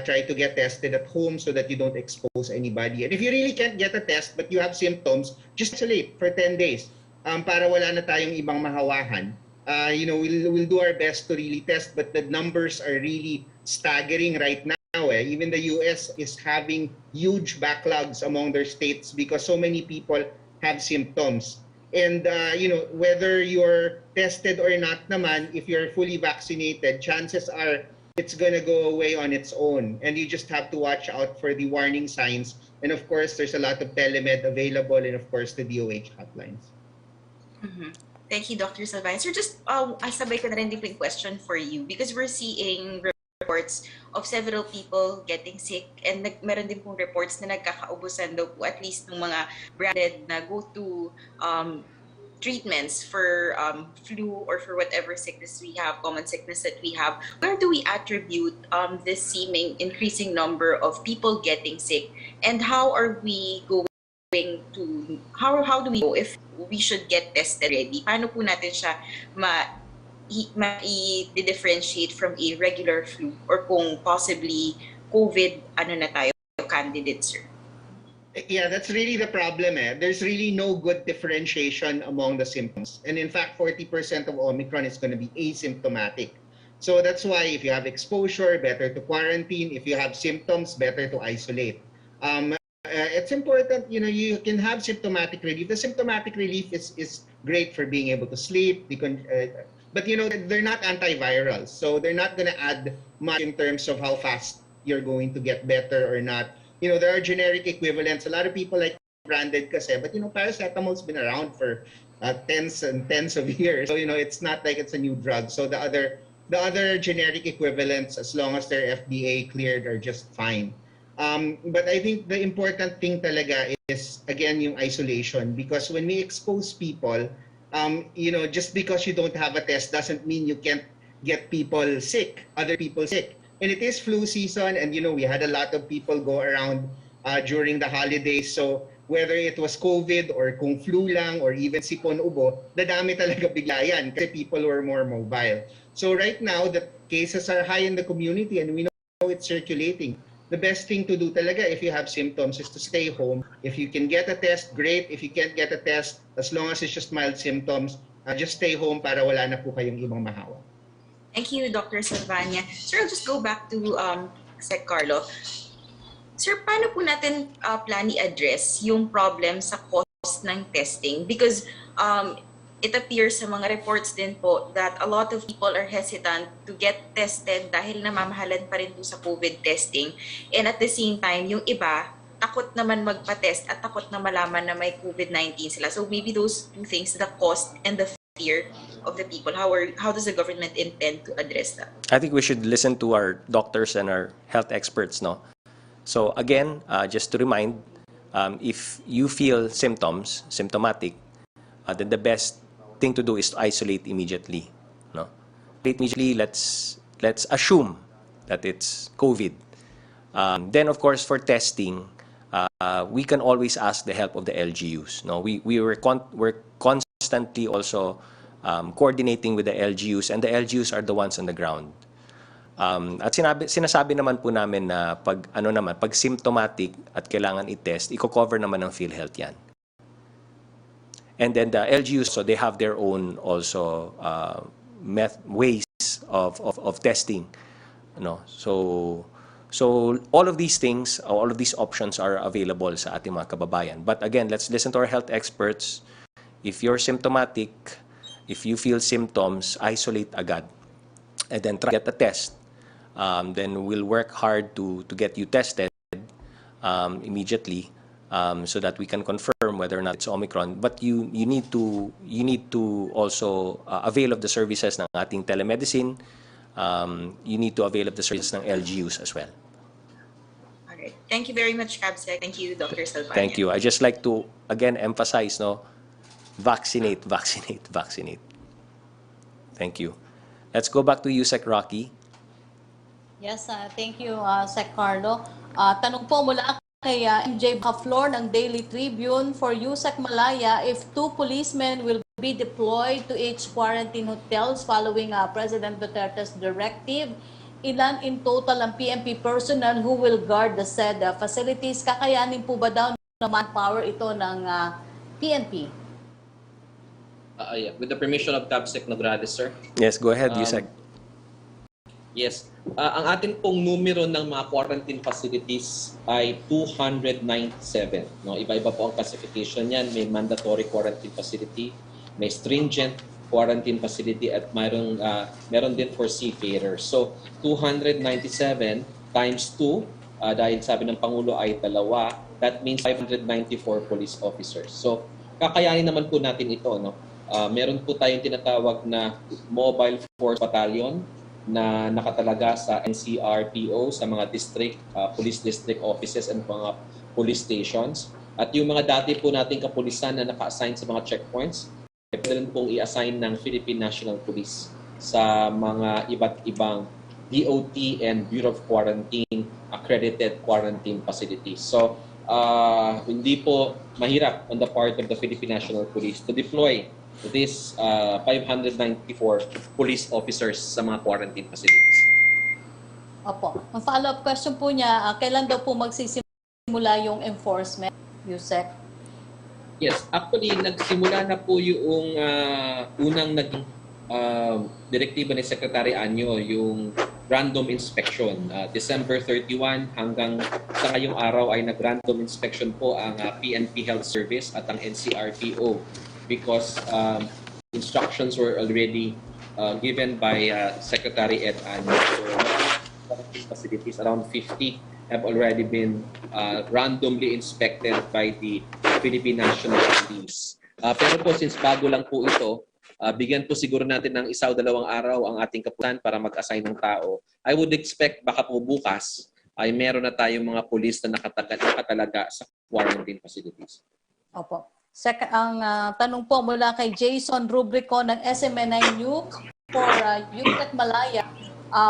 try to get tested at home so that you don't expose anybody. And if you really can't get a test but you have symptoms, just isolate for 10 days para wala na tayong ibang mahawahan. We'll do our best to really test, but the numbers are really staggering right now. Even the US is having huge backlogs among their states because so many people have symptoms. And whether you're tested or not naman, if you're fully vaccinated, chances are it's gonna go away on its own. And you just have to watch out for the warning signs. And of course, there's a lot of telemed available, and of course, the DOH hotlines. Mm-hmm. Thank you, Dr. Salvania. Sir, just sabay ko na rin din po yung question for you, because we're seeing reports of several people getting sick, and meron din pong reports na nagkakaubusan daw po at least ng mga branded na go-to treatments for flu or for whatever sickness we have, common sickness that we have. Where do we attribute this seeming increasing number of people getting sick, and how are we going to, how do we know if we should get tested already? Paano po natin siya i-differentiate from a regular flu, or kung possibly COVID, ano na tayo, candidate, sir? Yeah, that's really the problem. There's really no good differentiation among the symptoms. And in fact, 40% of Omicron is going to be asymptomatic. So that's why if you have exposure, better to quarantine. If you have symptoms, better to isolate. It's important, you can have symptomatic relief. The symptomatic relief is great for being able to sleep. But they're not antivirals, so they're not going to add much in terms of how fast you're going to get better or not. There are generic equivalents. A lot of people like branded kasi, but paracetamol's been around for tens and tens of years. So it's not like it's a new drug. So the other generic equivalents, as long as they're FDA cleared, are just fine. But I think the important thing talaga is, again, yung isolation, because when we expose people, just because you don't have a test doesn't mean you can't get people sick, other people sick. And it is flu season, and we had a lot of people go around during the holidays. So whether it was COVID or kung flu lang or even sipon ubo, dadami talaga bigla yan kasi people were more mobile. So right now, the cases are high in the community and we know it's circulating. The best thing to do talaga if you have symptoms is to stay home. If you can get a test, great. If you can't get a test, as long as it's just mild symptoms, just stay home para wala na po kayong ibang mahawa. Thank you, Dr. Salvania. Sir, I'll just go back to Sec. Karlo. Sir, paano po natin plan i-address yung problem sa cost ng testing? Because it appears sa mga reports din po that a lot of people are hesitant to get tested dahil namamahalan pa rin po sa COVID testing. And at the same time, yung iba, takot naman magpa-test at takot na malaman na may COVID-19 sila. So maybe those two things, the cost and the fear of the people, how does the government intend to address that? I think we should listen to our doctors and our health experts, no? So again, just to remind, if you feel symptomatic, then the best thing to do is to isolate immediately, no? Immediately, let's assume that it's COVID. Then of course for testing, we can always ask the help of the LGUs. No, we're constantly also coordinating with the LGUs, and the LGUs are the ones on the ground. At sinasabi naman po namin na pag symptomatic at kailangan i-test, i-cover naman ng PhilHealth yan. And then the LGUs, so they have their own also ways of testing. So all of these things, all of these options are available sa ating mga kababayan. But again, let's listen to our health experts. If you're symptomatic, if you feel symptoms, isolate agad. And then try to get a test. Then we'll work hard to get you tested immediately so that we can confirm whether or not it's Omicron. But you need to also avail of the services ng ating telemedicine. You need to avail of the services ng LGUs as well. All right. Thank you very much, Cabsec. Thank you, Dr. Salvania. Thank you. I just like to again emphasize, vaccinate. Thank you. Let's go back to you, Sec. Rocky. Yes, thank you, Sec. Karlo. Tanong po mula kay MJ Flor ng Daily Tribune. For you, Sec. Malaya, if 2 policemen will be deployed to each quarantine hotels following President Duterte's directive, ilan in total ang PNP personnel who will guard the said facilities? Kakayanin po ba daw ng manpower ito ng PNP? Yeah. With the permission of Cabsec Nograles, sir. Yes, go ahead, Yusek. Yes. Ang atin pong numero ng mga quarantine facilities ay 297. No? Iba-iba po ang classification niyan. May mandatory quarantine facility, may stringent quarantine facility, at meron din for seafarers. So, 297 times 2, dahil sabi ng Pangulo ay 2, that means 594 police officers. So, kakayanin naman po natin ito, no? Meron po tayong tinatawag na Mobile Force Battalion, na nakatalaga sa NCR-PO, sa mga district, police district offices and mga police stations. At yung mga dati po nating kapulisan na naka-assign sa mga checkpoints, pwede rin pong i-assign ng Philippine National Police sa mga iba't ibang DOT and Bureau of Quarantine accredited quarantine facilities. So, hindi po mahirap on the part of the Philippine National Police to deploy this 594 police officers sa mga quarantine facilities. Opo. Ang follow-up question po niya, kailan daw po magsisimula yung enforcement, Yusek? Yes, actually nagsimula na po yung unang naging direktiba ni Secretary Anyo, yung random inspection. December 31 hanggang sa ngayong araw ay nag-random inspection po ang PNP Health Service at ang NCR-PO because instructions were already given by Secretary Ed Anyo. So, facilities, around 50 have already been randomly inspected by the Philippine National Police. Pero po, since bago lang po ito, bigyan po siguro natin ng 1 o 2 araw ang ating kapulisan para mag-assign ng tao. I would expect baka po bukas ay meron na tayong mga pulis na nakatalaga sa quarantine facilities. Opo. Ang tanong po mula kay Jason Rubrico ng SMNI News for Ulat Malaya,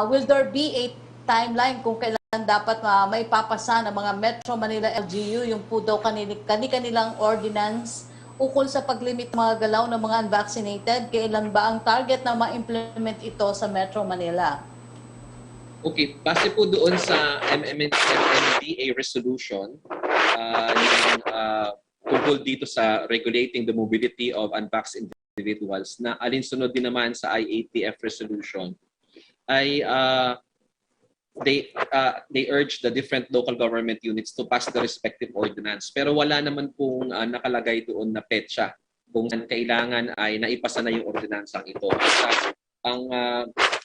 will there be a timeline kung kailan dapat maipapasa ng mga Metro Manila LGU yung po daw kanilang ordinance ukol sa paglimit ng mga galaw ng mga unvaccinated? Kailan ba ang target na ma-implement ito sa Metro Manila? Okay, base po doon sa MMDA resolution, tungkol dito sa regulating the mobility of unvaccinated individuals na alinsunod din naman sa IATF resolution, ay they urge the different local government units to pass the respective ordinance. Pero wala naman pong nakalagay doon na petsa kung saan kailangan ay naipasa na yung ordinansang ito. Ang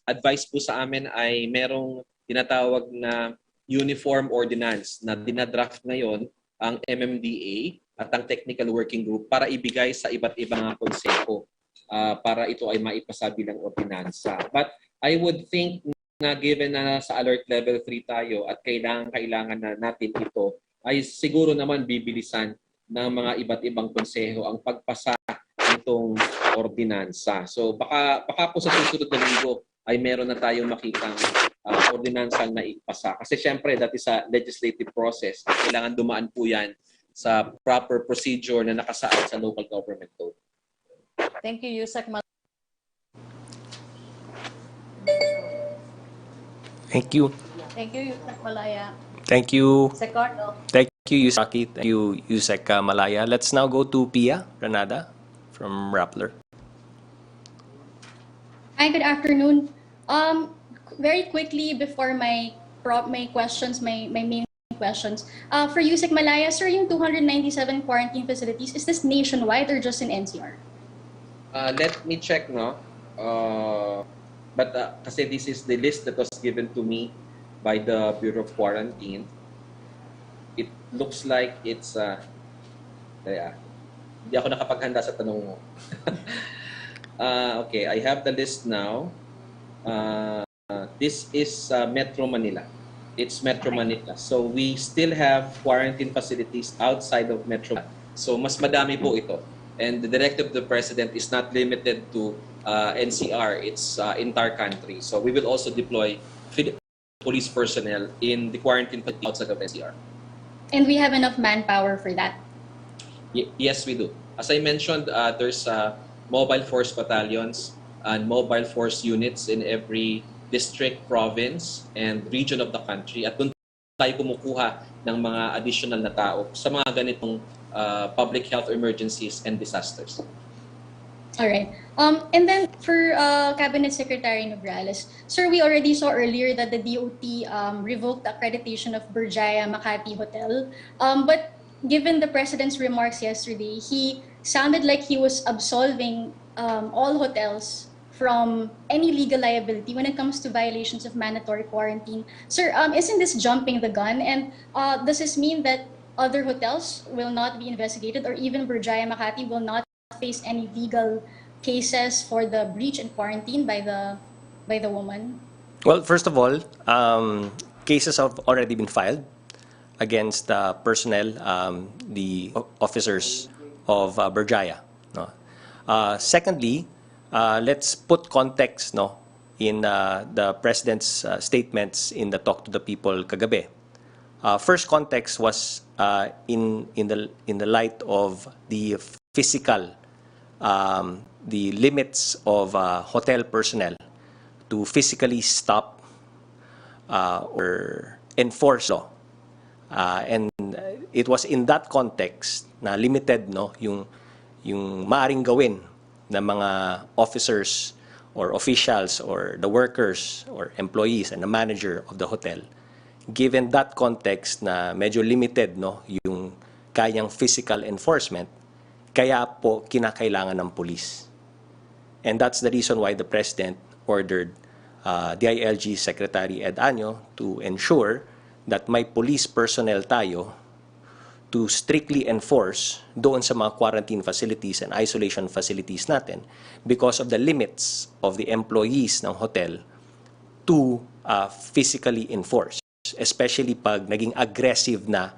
advice po sa amin ay merong tinatawag na uniform ordinance na dinadraft ngayon ang MMDA at ang Technical Working Group para ibigay sa iba't ibang konseho para ito ay maipasa bilang ordinansa. But I would think na given na sa alert level 3 tayo at kailangan na natin ito, ay siguro naman bibilisan ng mga iba't ibang konseho ang pagpasa nitong ordinansa. So baka po sa susunod na linggo ay meron na tayong makitang ordinansang na ipasa. Kasi syempre, that is a legislative process. Kailangan dumaan po yan sa proper procedure na nakasaad sa local government code. Thank you, Yusek. Thank you. Thank you, Yusek Malaya. Thank you. Secardo. Thank you, Yusaki. Thank you, Yusek Malaya. Let's now go to Pia Granada from Rappler. Hi, good afternoon. Very quickly before my main questions, for Yusek Malaya, sir, yung 297 quarantine facilities, is this nationwide or just in NCR? Let me check, no? But kasi this is the list that was given to me by the Bureau of Quarantine. It looks like it's hindi ako nakapaghanda sa tanong mo. Okay, I have the list now. This is Metro Manila. It's Metro Manila. So we still have quarantine facilities outside of Metro Manila. So mas madami po ito. And the directive of the President is not limited to NCR. It's entire country. So we will also deploy police personnel in the quarantine facility outside of NCR. And we have enough manpower for that? Yes, we do. As I mentioned, there's mobile force battalions and mobile force units in every district, province, and region of the country. At doon tayo kumukuha ng mga additional na tao sa mga ganitong public health emergencies and disasters. All right. And then for Cabinet Secretary Nograles, sir, we already saw earlier that the DOT revoked the accreditation of Berjaya Makati Hotel. But given the President's remarks yesterday, he sounded like he was absolving all hotels from any legal liability when it comes to violations of mandatory quarantine. Sir, isn't this jumping the gun? And does this mean that other hotels will not be investigated, or even Berjaya Makati will not face any legal cases for the breach and quarantine by the woman? Well, first of all, cases have already been filed against personnel, the officers of Berjaya. No? Secondly, let's put context, no, in the President's statements in the Talk to the People kagabi. First context was in the light of the physical, the limits of hotel personnel to physically stop or enforce law. And it was in that context na limited, no, yung maaring gawin ng mga officers or officials or the workers or employees and the manager of the hotel. Given that context na medyo limited, no, yung kayang physical enforcement, kaya po kinakailangan ng police. And that's the reason why the President ordered DILG Secretary Ed Año to ensure that may police personnel tayo to strictly enforce doon sa mga quarantine facilities and isolation facilities natin because of the limits of the employees ng hotel to physically enforce. Especially pag naging aggressive na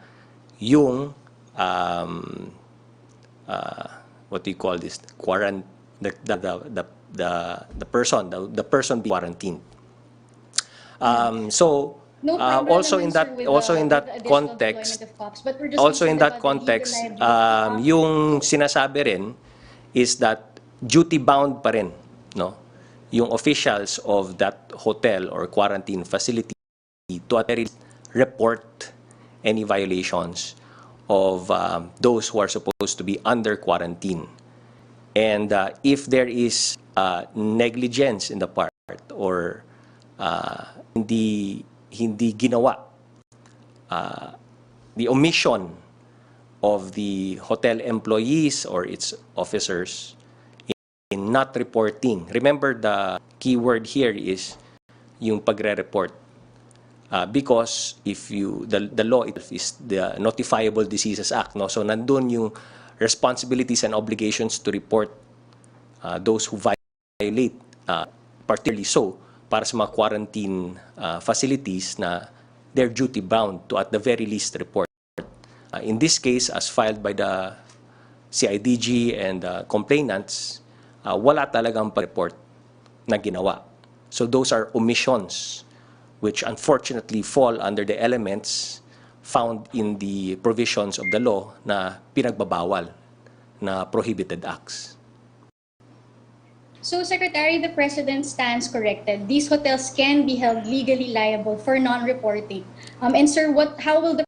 yung what do you call this? The person being quarantined. So No problem also in naman, that sir, with also the- in with that the additional context deployment of cops. But we're just also in concerned that about the legal context liability. yung sinasabi rin is that duty bound pa rin, no, yung officials of that hotel or quarantine facility to at least report any violations of those who are supposed to be under quarantine. And if there is negligence in the part or hindi ginawa, the omission of the hotel employees or its officers in not reporting. Remember, the key word here is yung pagre-report. Because if the law is the Notifiable Diseases Act, no? So nandun yung responsibilities and obligations to report those who violate, particularly so para sa mga quarantine facilities na they're duty bound to at the very least report. In this case, as filed by the CIDG and complainants, wala talagang pag-report na ginawa. So those are omissions which unfortunately fall under the elements found in the provisions of the law na pinagbabawal, na prohibited acts. So, Secretary, the President stands corrected. These hotels can be held legally liable for non-reporting. And sir, how will the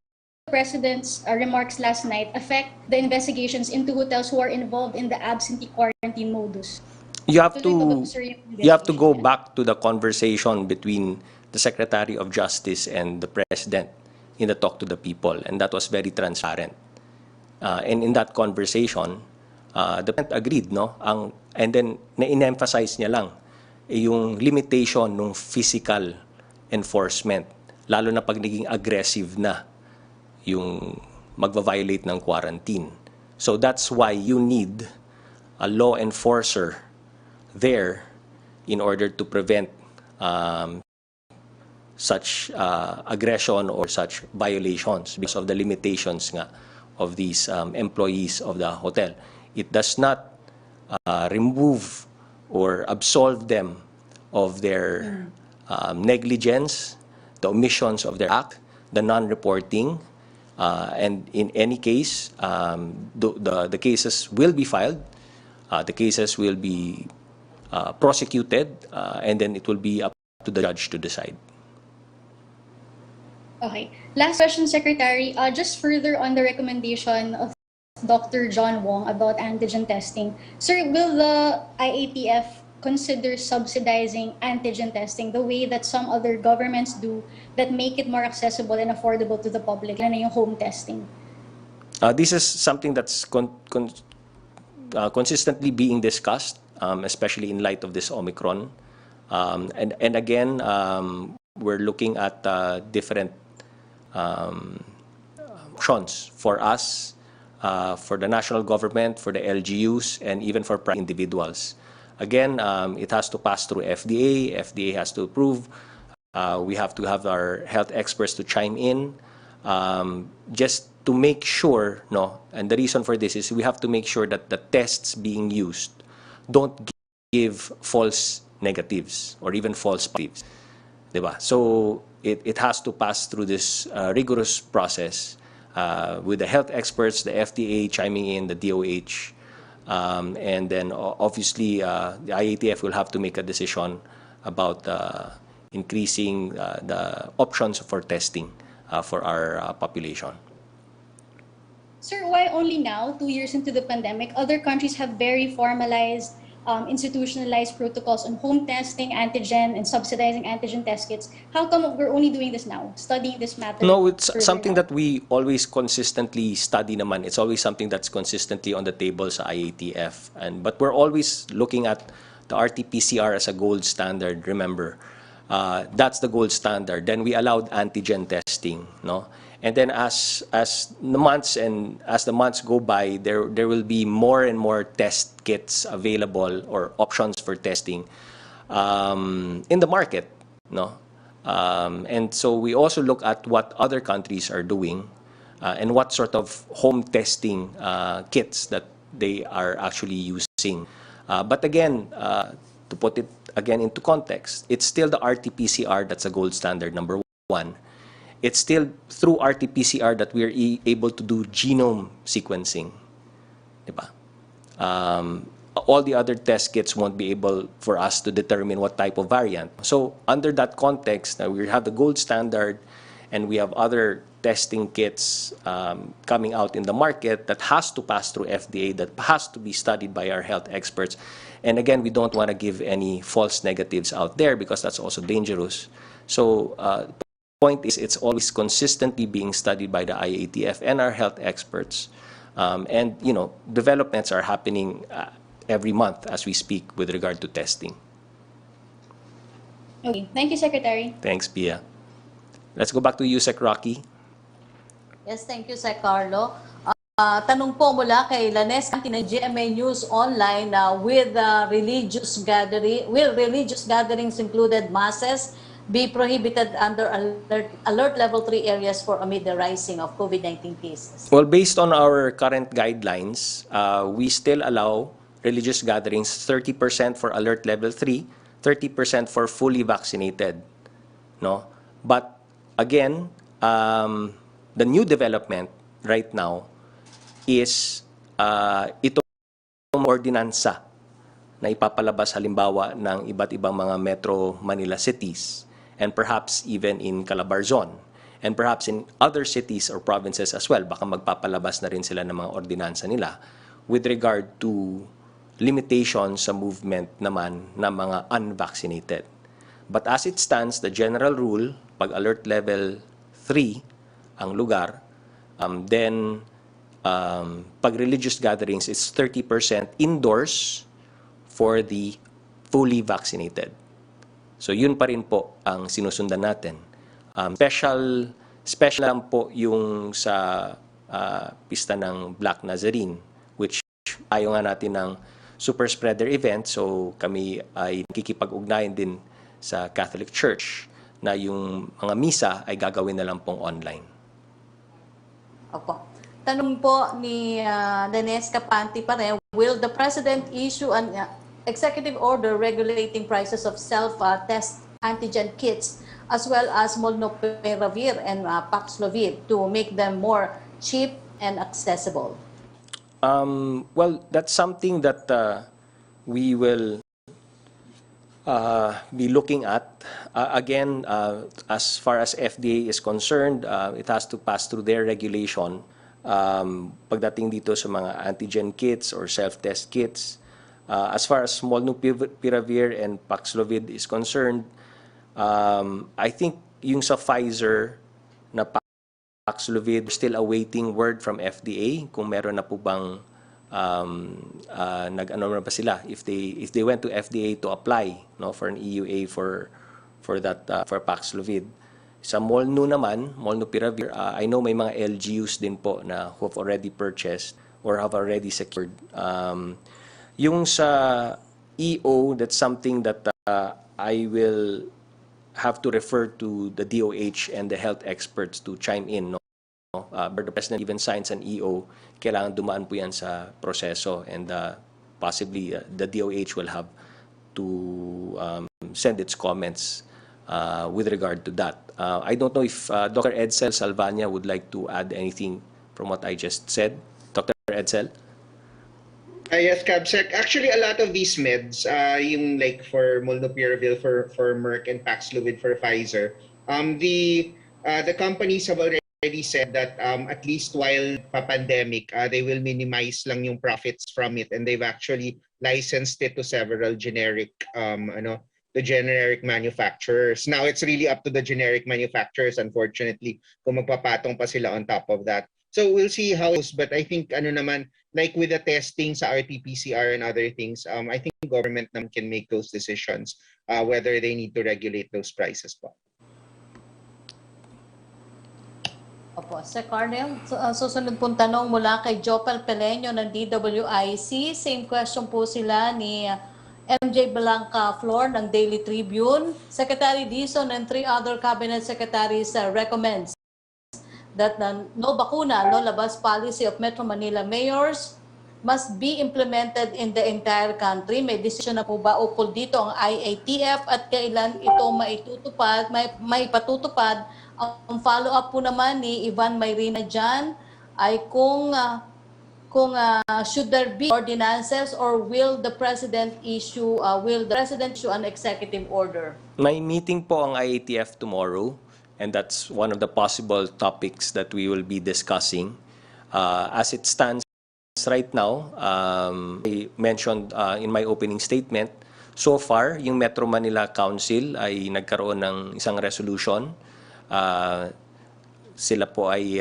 President's remarks last night affect the investigations into hotels who are involved in the absentee quarantine modus? You have Tuloy pa ba to po, sir, yung you have to go investigation? back to the conversation between the Secretary of Justice and the President in the Talk to the People, and that was very transparent. And in that conversation, the President agreed, no? And then na-emphasize niya lang yung limitation ng physical enforcement, lalo na pag naging aggressive na yung magva-violate ng quarantine. So that's why you need a law enforcer there in order to prevent such aggression or such violations because of the limitations nga of these employees of the hotel. It does not remove or absolve them of their negligence, the omissions of their act, the non-reporting, and in any case, the cases will be filed, the cases will be prosecuted, and then it will be up to the judge to decide. Okay. Last question, Secretary. Just further on the recommendation of Dr. John Wong about antigen testing. Sir, will the IATF consider subsidizing antigen testing the way that some other governments do that make it more accessible and affordable to the public, lalo na yung home testing? This is something that's consistently being discussed, especially in light of this Omicron. And again, we're looking at different options for us, for the national government, for the LGUs, and even for private individuals. Again, it has to pass through FDA. FDA has to approve We have to have our health experts to chime in, just to make sure, no, and the reason for this is we have to make sure that the tests being used don't give false negatives or even false positives. Diba? So it has to pass through this rigorous process with the health experts, the FDA chiming in, the DOH, and then obviously the IATF will have to make a decision about increasing the options for testing for our population. Sir, why only now, 2 years into the pandemic? Other countries have very formalized, institutionalized protocols on home testing, antigen, and subsidizing antigen test kits. How come we're only doing this now, studying this matter? No, it's further something now? that we always consistently study naman. It's always something that's consistently on the table sa IATF. But we're always looking at the RT-PCR as a gold standard, remember. That's the gold standard. Then we allowed antigen testing, no? And then as the months go by, there will be more and more test kits available or options for testing in the market, no? And so we also look at what other countries are doing and what sort of home testing kits that they are actually using. But again, to put it again into context, it's still the RT-PCR that's a gold standard, number one. It's still through RT-PCR that we are able to do genome sequencing. Diba? All the other test kits won't be able for us to determine what type of variant. So under that context, we have the gold standard and we have other testing kits coming out in the market that has to pass through FDA, that has to be studied by our health experts. And again, we don't want to give any false negatives out there because that's also dangerous. So the point is it's always consistently being studied by the IATF and our health experts. And, you know, developments are happening every month as we speak with regard to testing. Okay, thank you, Secretary. Thanks, Pia. Let's go back to you, Sec Rocky. Yes, thank you, Sec Karlo. Tanong po mula kay Lanes Kanti ng GMA News Online, will religious gatherings included masses be prohibited under alert level 3 areas for amid the rising of COVID-19 cases? Well, based on our current guidelines, we still allow religious gatherings 30% for alert level 3, 30% for fully vaccinated. No? But again, the new development right now is itong ordinansa na ipapalabas halimbawa ng iba't ibang mga Metro Manila cities and perhaps even in Calabarzon and perhaps in other cities or provinces as well. Baka magpapalabas na rin sila ng mga ordinansa nila with regard to limitations sa movement naman ng mga unvaccinated. But as it stands, the general rule, pag alert level 3 ang lugar, then pag religious gatherings, it's 30% indoors for the fully vaccinated. So yun pa rin po ang sinusundan natin. Special lang po yung sa pista ng Black Nazarene, which ayaw nga natin ng super spreader event. So kami ay nakikipag-ugnayan din sa Catholic Church na yung mga misa ay gagawin na lang pong online. Opo. Tanong po ni Danes Kapanti pa rin, will the President issue an executive order regulating prices of self-test antigen kits as well as molnupiravir and Paxlovid to make them more cheap and accessible? Well, that's something that we will be looking at. Again, as far as FDA is concerned, it has to pass through their regulation. Pagdating dito sa mga antigen kits or self-test kits, as far as molnupiravir and Paxlovid is concerned, I think yung sa Pfizer na Paxlovid, still awaiting word from FDA kung meron na po bang nag-ano na ba sila if they went to FDA to apply, no, for an EUA for that for Paxlovid. Sa molnupiravir, I know may mga LGUs din po na who have already purchased or have already secured. Yung sa EO, that's something that I will have to refer to the DOH and the health experts to chime in. No? But the President even signs an EO, kailangan dumaan po yan sa proseso, and possibly the DOH will have to send its comments with regard to that. I don't know if Dr. Edsel Salvania would like to add anything from what I just said. Dr. Edsel? Yes, Cabsec. Actually, a lot of these meds, yung like for molnupiravir for Merck and Paxlovid for Pfizer, the companies have already said that at least while pa-pandemic, they will minimize lang yung profits from it, and they've actually licensed it to several generic the generic manufacturers. Now it's really up to the generic manufacturers, unfortunately, kung magpapatong pa sila on top of that. So we'll see how it goes, but I think like with the testing sa RT-PCR and other things, I think government can make those decisions whether they need to regulate those prices po. Opo, Sir Carnel, susunod pong tanong mula kay Jopel Peleño ng DWIC. Same question po sila ni MJ Blanca Flor ng Daily Tribune. Secretary Dizon and 3 other cabinet secretaries recommends that the no bakuna, no labas policy of Metro Manila mayors must be implemented in the entire country. May desisyon na po ba ukol dito ang IATF at kailan ito maipatutupad? Ang follow-up po naman ni Ivan Mayrina dyan ay kung should there be ordinances or will the President issue an executive order? May meeting po ang IATF tomorrow, and that's one of the possible topics that we will be discussing. As it stands right now, I mentioned in my opening statement, so far, yung Metro Manila Council ay nagkaroon ng isang resolution. Sila po ay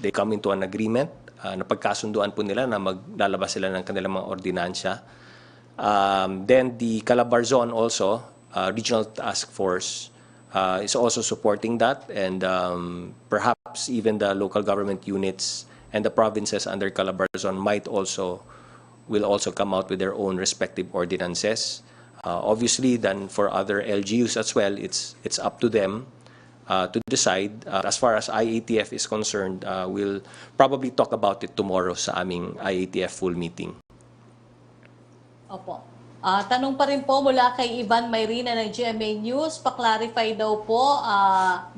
they come into an agreement. Napagkasunduan po nila na maglalabas sila ng kanilang mga ordinansya. Then the Calabarzon also, Regional Task Force, is also supporting that, and perhaps even the local government units and the provinces under Calabarzon will also come out with their own respective ordinances. Obviously, then for other LGUs as well, it's up to them to decide. As far as IATF is concerned, we'll probably talk about it tomorrow sa aming IATF full meeting. Opo. Tanong pa rin po mula kay Ivan Mayrina ng GMA News. Pa-clarify daw po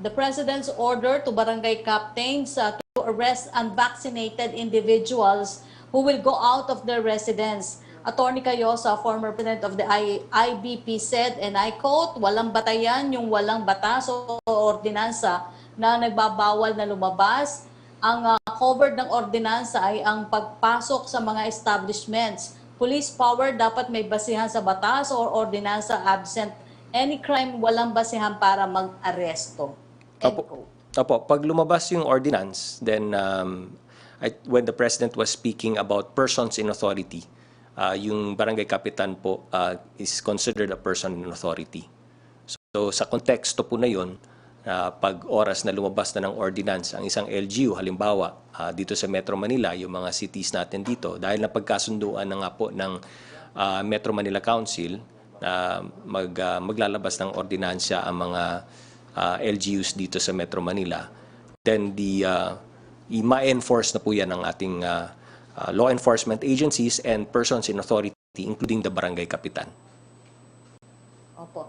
the President's order to barangay captains to arrest unvaccinated individuals who will go out of their residence. Attorney Cayosa, former president of the IBP, said, and I quote, walang batayan yung walang batas o ordinansa na nagbabawal na lumabas. Ang covered ng ordinansa ay ang pagpasok sa mga establishments. Police power dapat may basihan sa batas or ordinansa. Absent any crime, walang basihan para mag-aresto. Opo, pag lumabas yung ordinance, then when the President was speaking about persons in authority, yung barangay kapitan po is considered a person in authority. So sa konteksto po na yun, pag oras na lumabas na ng ordinance ang isang LGU, halimbawa dito sa Metro Manila, yung mga cities natin dito, dahil napagkasunduan na nga po ng Metro Manila Council na maglalabas ng ordinansya ang mga LGUs dito sa Metro Manila, then ma-enforce na po yan ng ating law enforcement agencies and persons in authority, including the barangay kapitan. Opo.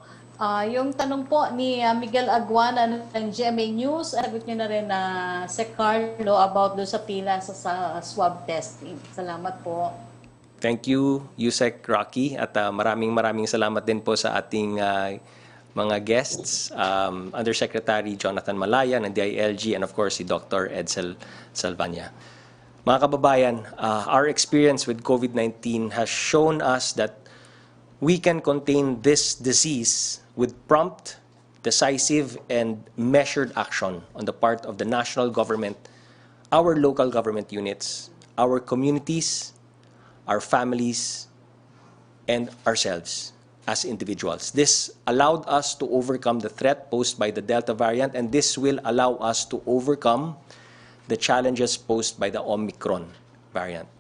Yung tanong po ni Miguel Aguana ng GMA News, sagot niyo na rin na Sec Carlo about do sa pila sa swab testing. Salamat po. Thank you, Yusek Rocky, at maraming salamat din po sa ating mga guests, Undersecretary Jonathan Malaya ng DILG, and of course si Dr. Edsel Salvania. Mga kababayan, our experience with COVID-19 has shown us that we can contain this disease with prompt, decisive, and measured action on the part of the national government, our local government units, our communities, our families, and ourselves as individuals. This allowed us to overcome the threat posed by the Delta variant, and this will allow us to overcome the challenges posed by the Omicron variant.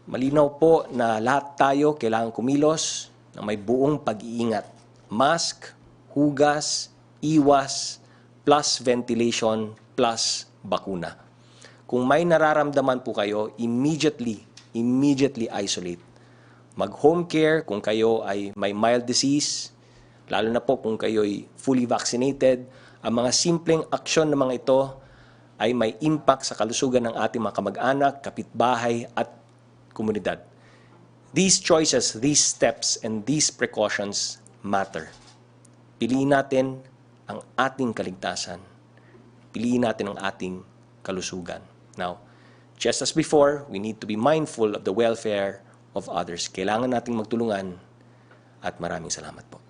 Malinaw po na lahat tayo kailangang kumilos na may buong pag-iingat. mask, hugas, iwas, plus ventilation, plus bakuna. Kung may nararamdaman po kayo, immediately isolate. Mag-home care kung kayo ay may mild disease, lalo na po kung kayo ay fully vaccinated. Ang mga simpleng aksyon ng mga ito ay may impact sa kalusugan ng ating mga kamag-anak, kapitbahay at komunidad. These choices, these steps, and these precautions matter. Piliin natin ang ating kaligtasan. Piliin natin ang ating kalusugan. Now, just as before, we need to be mindful of the welfare of others. Kailangan nating magtulungan at maraming salamat po.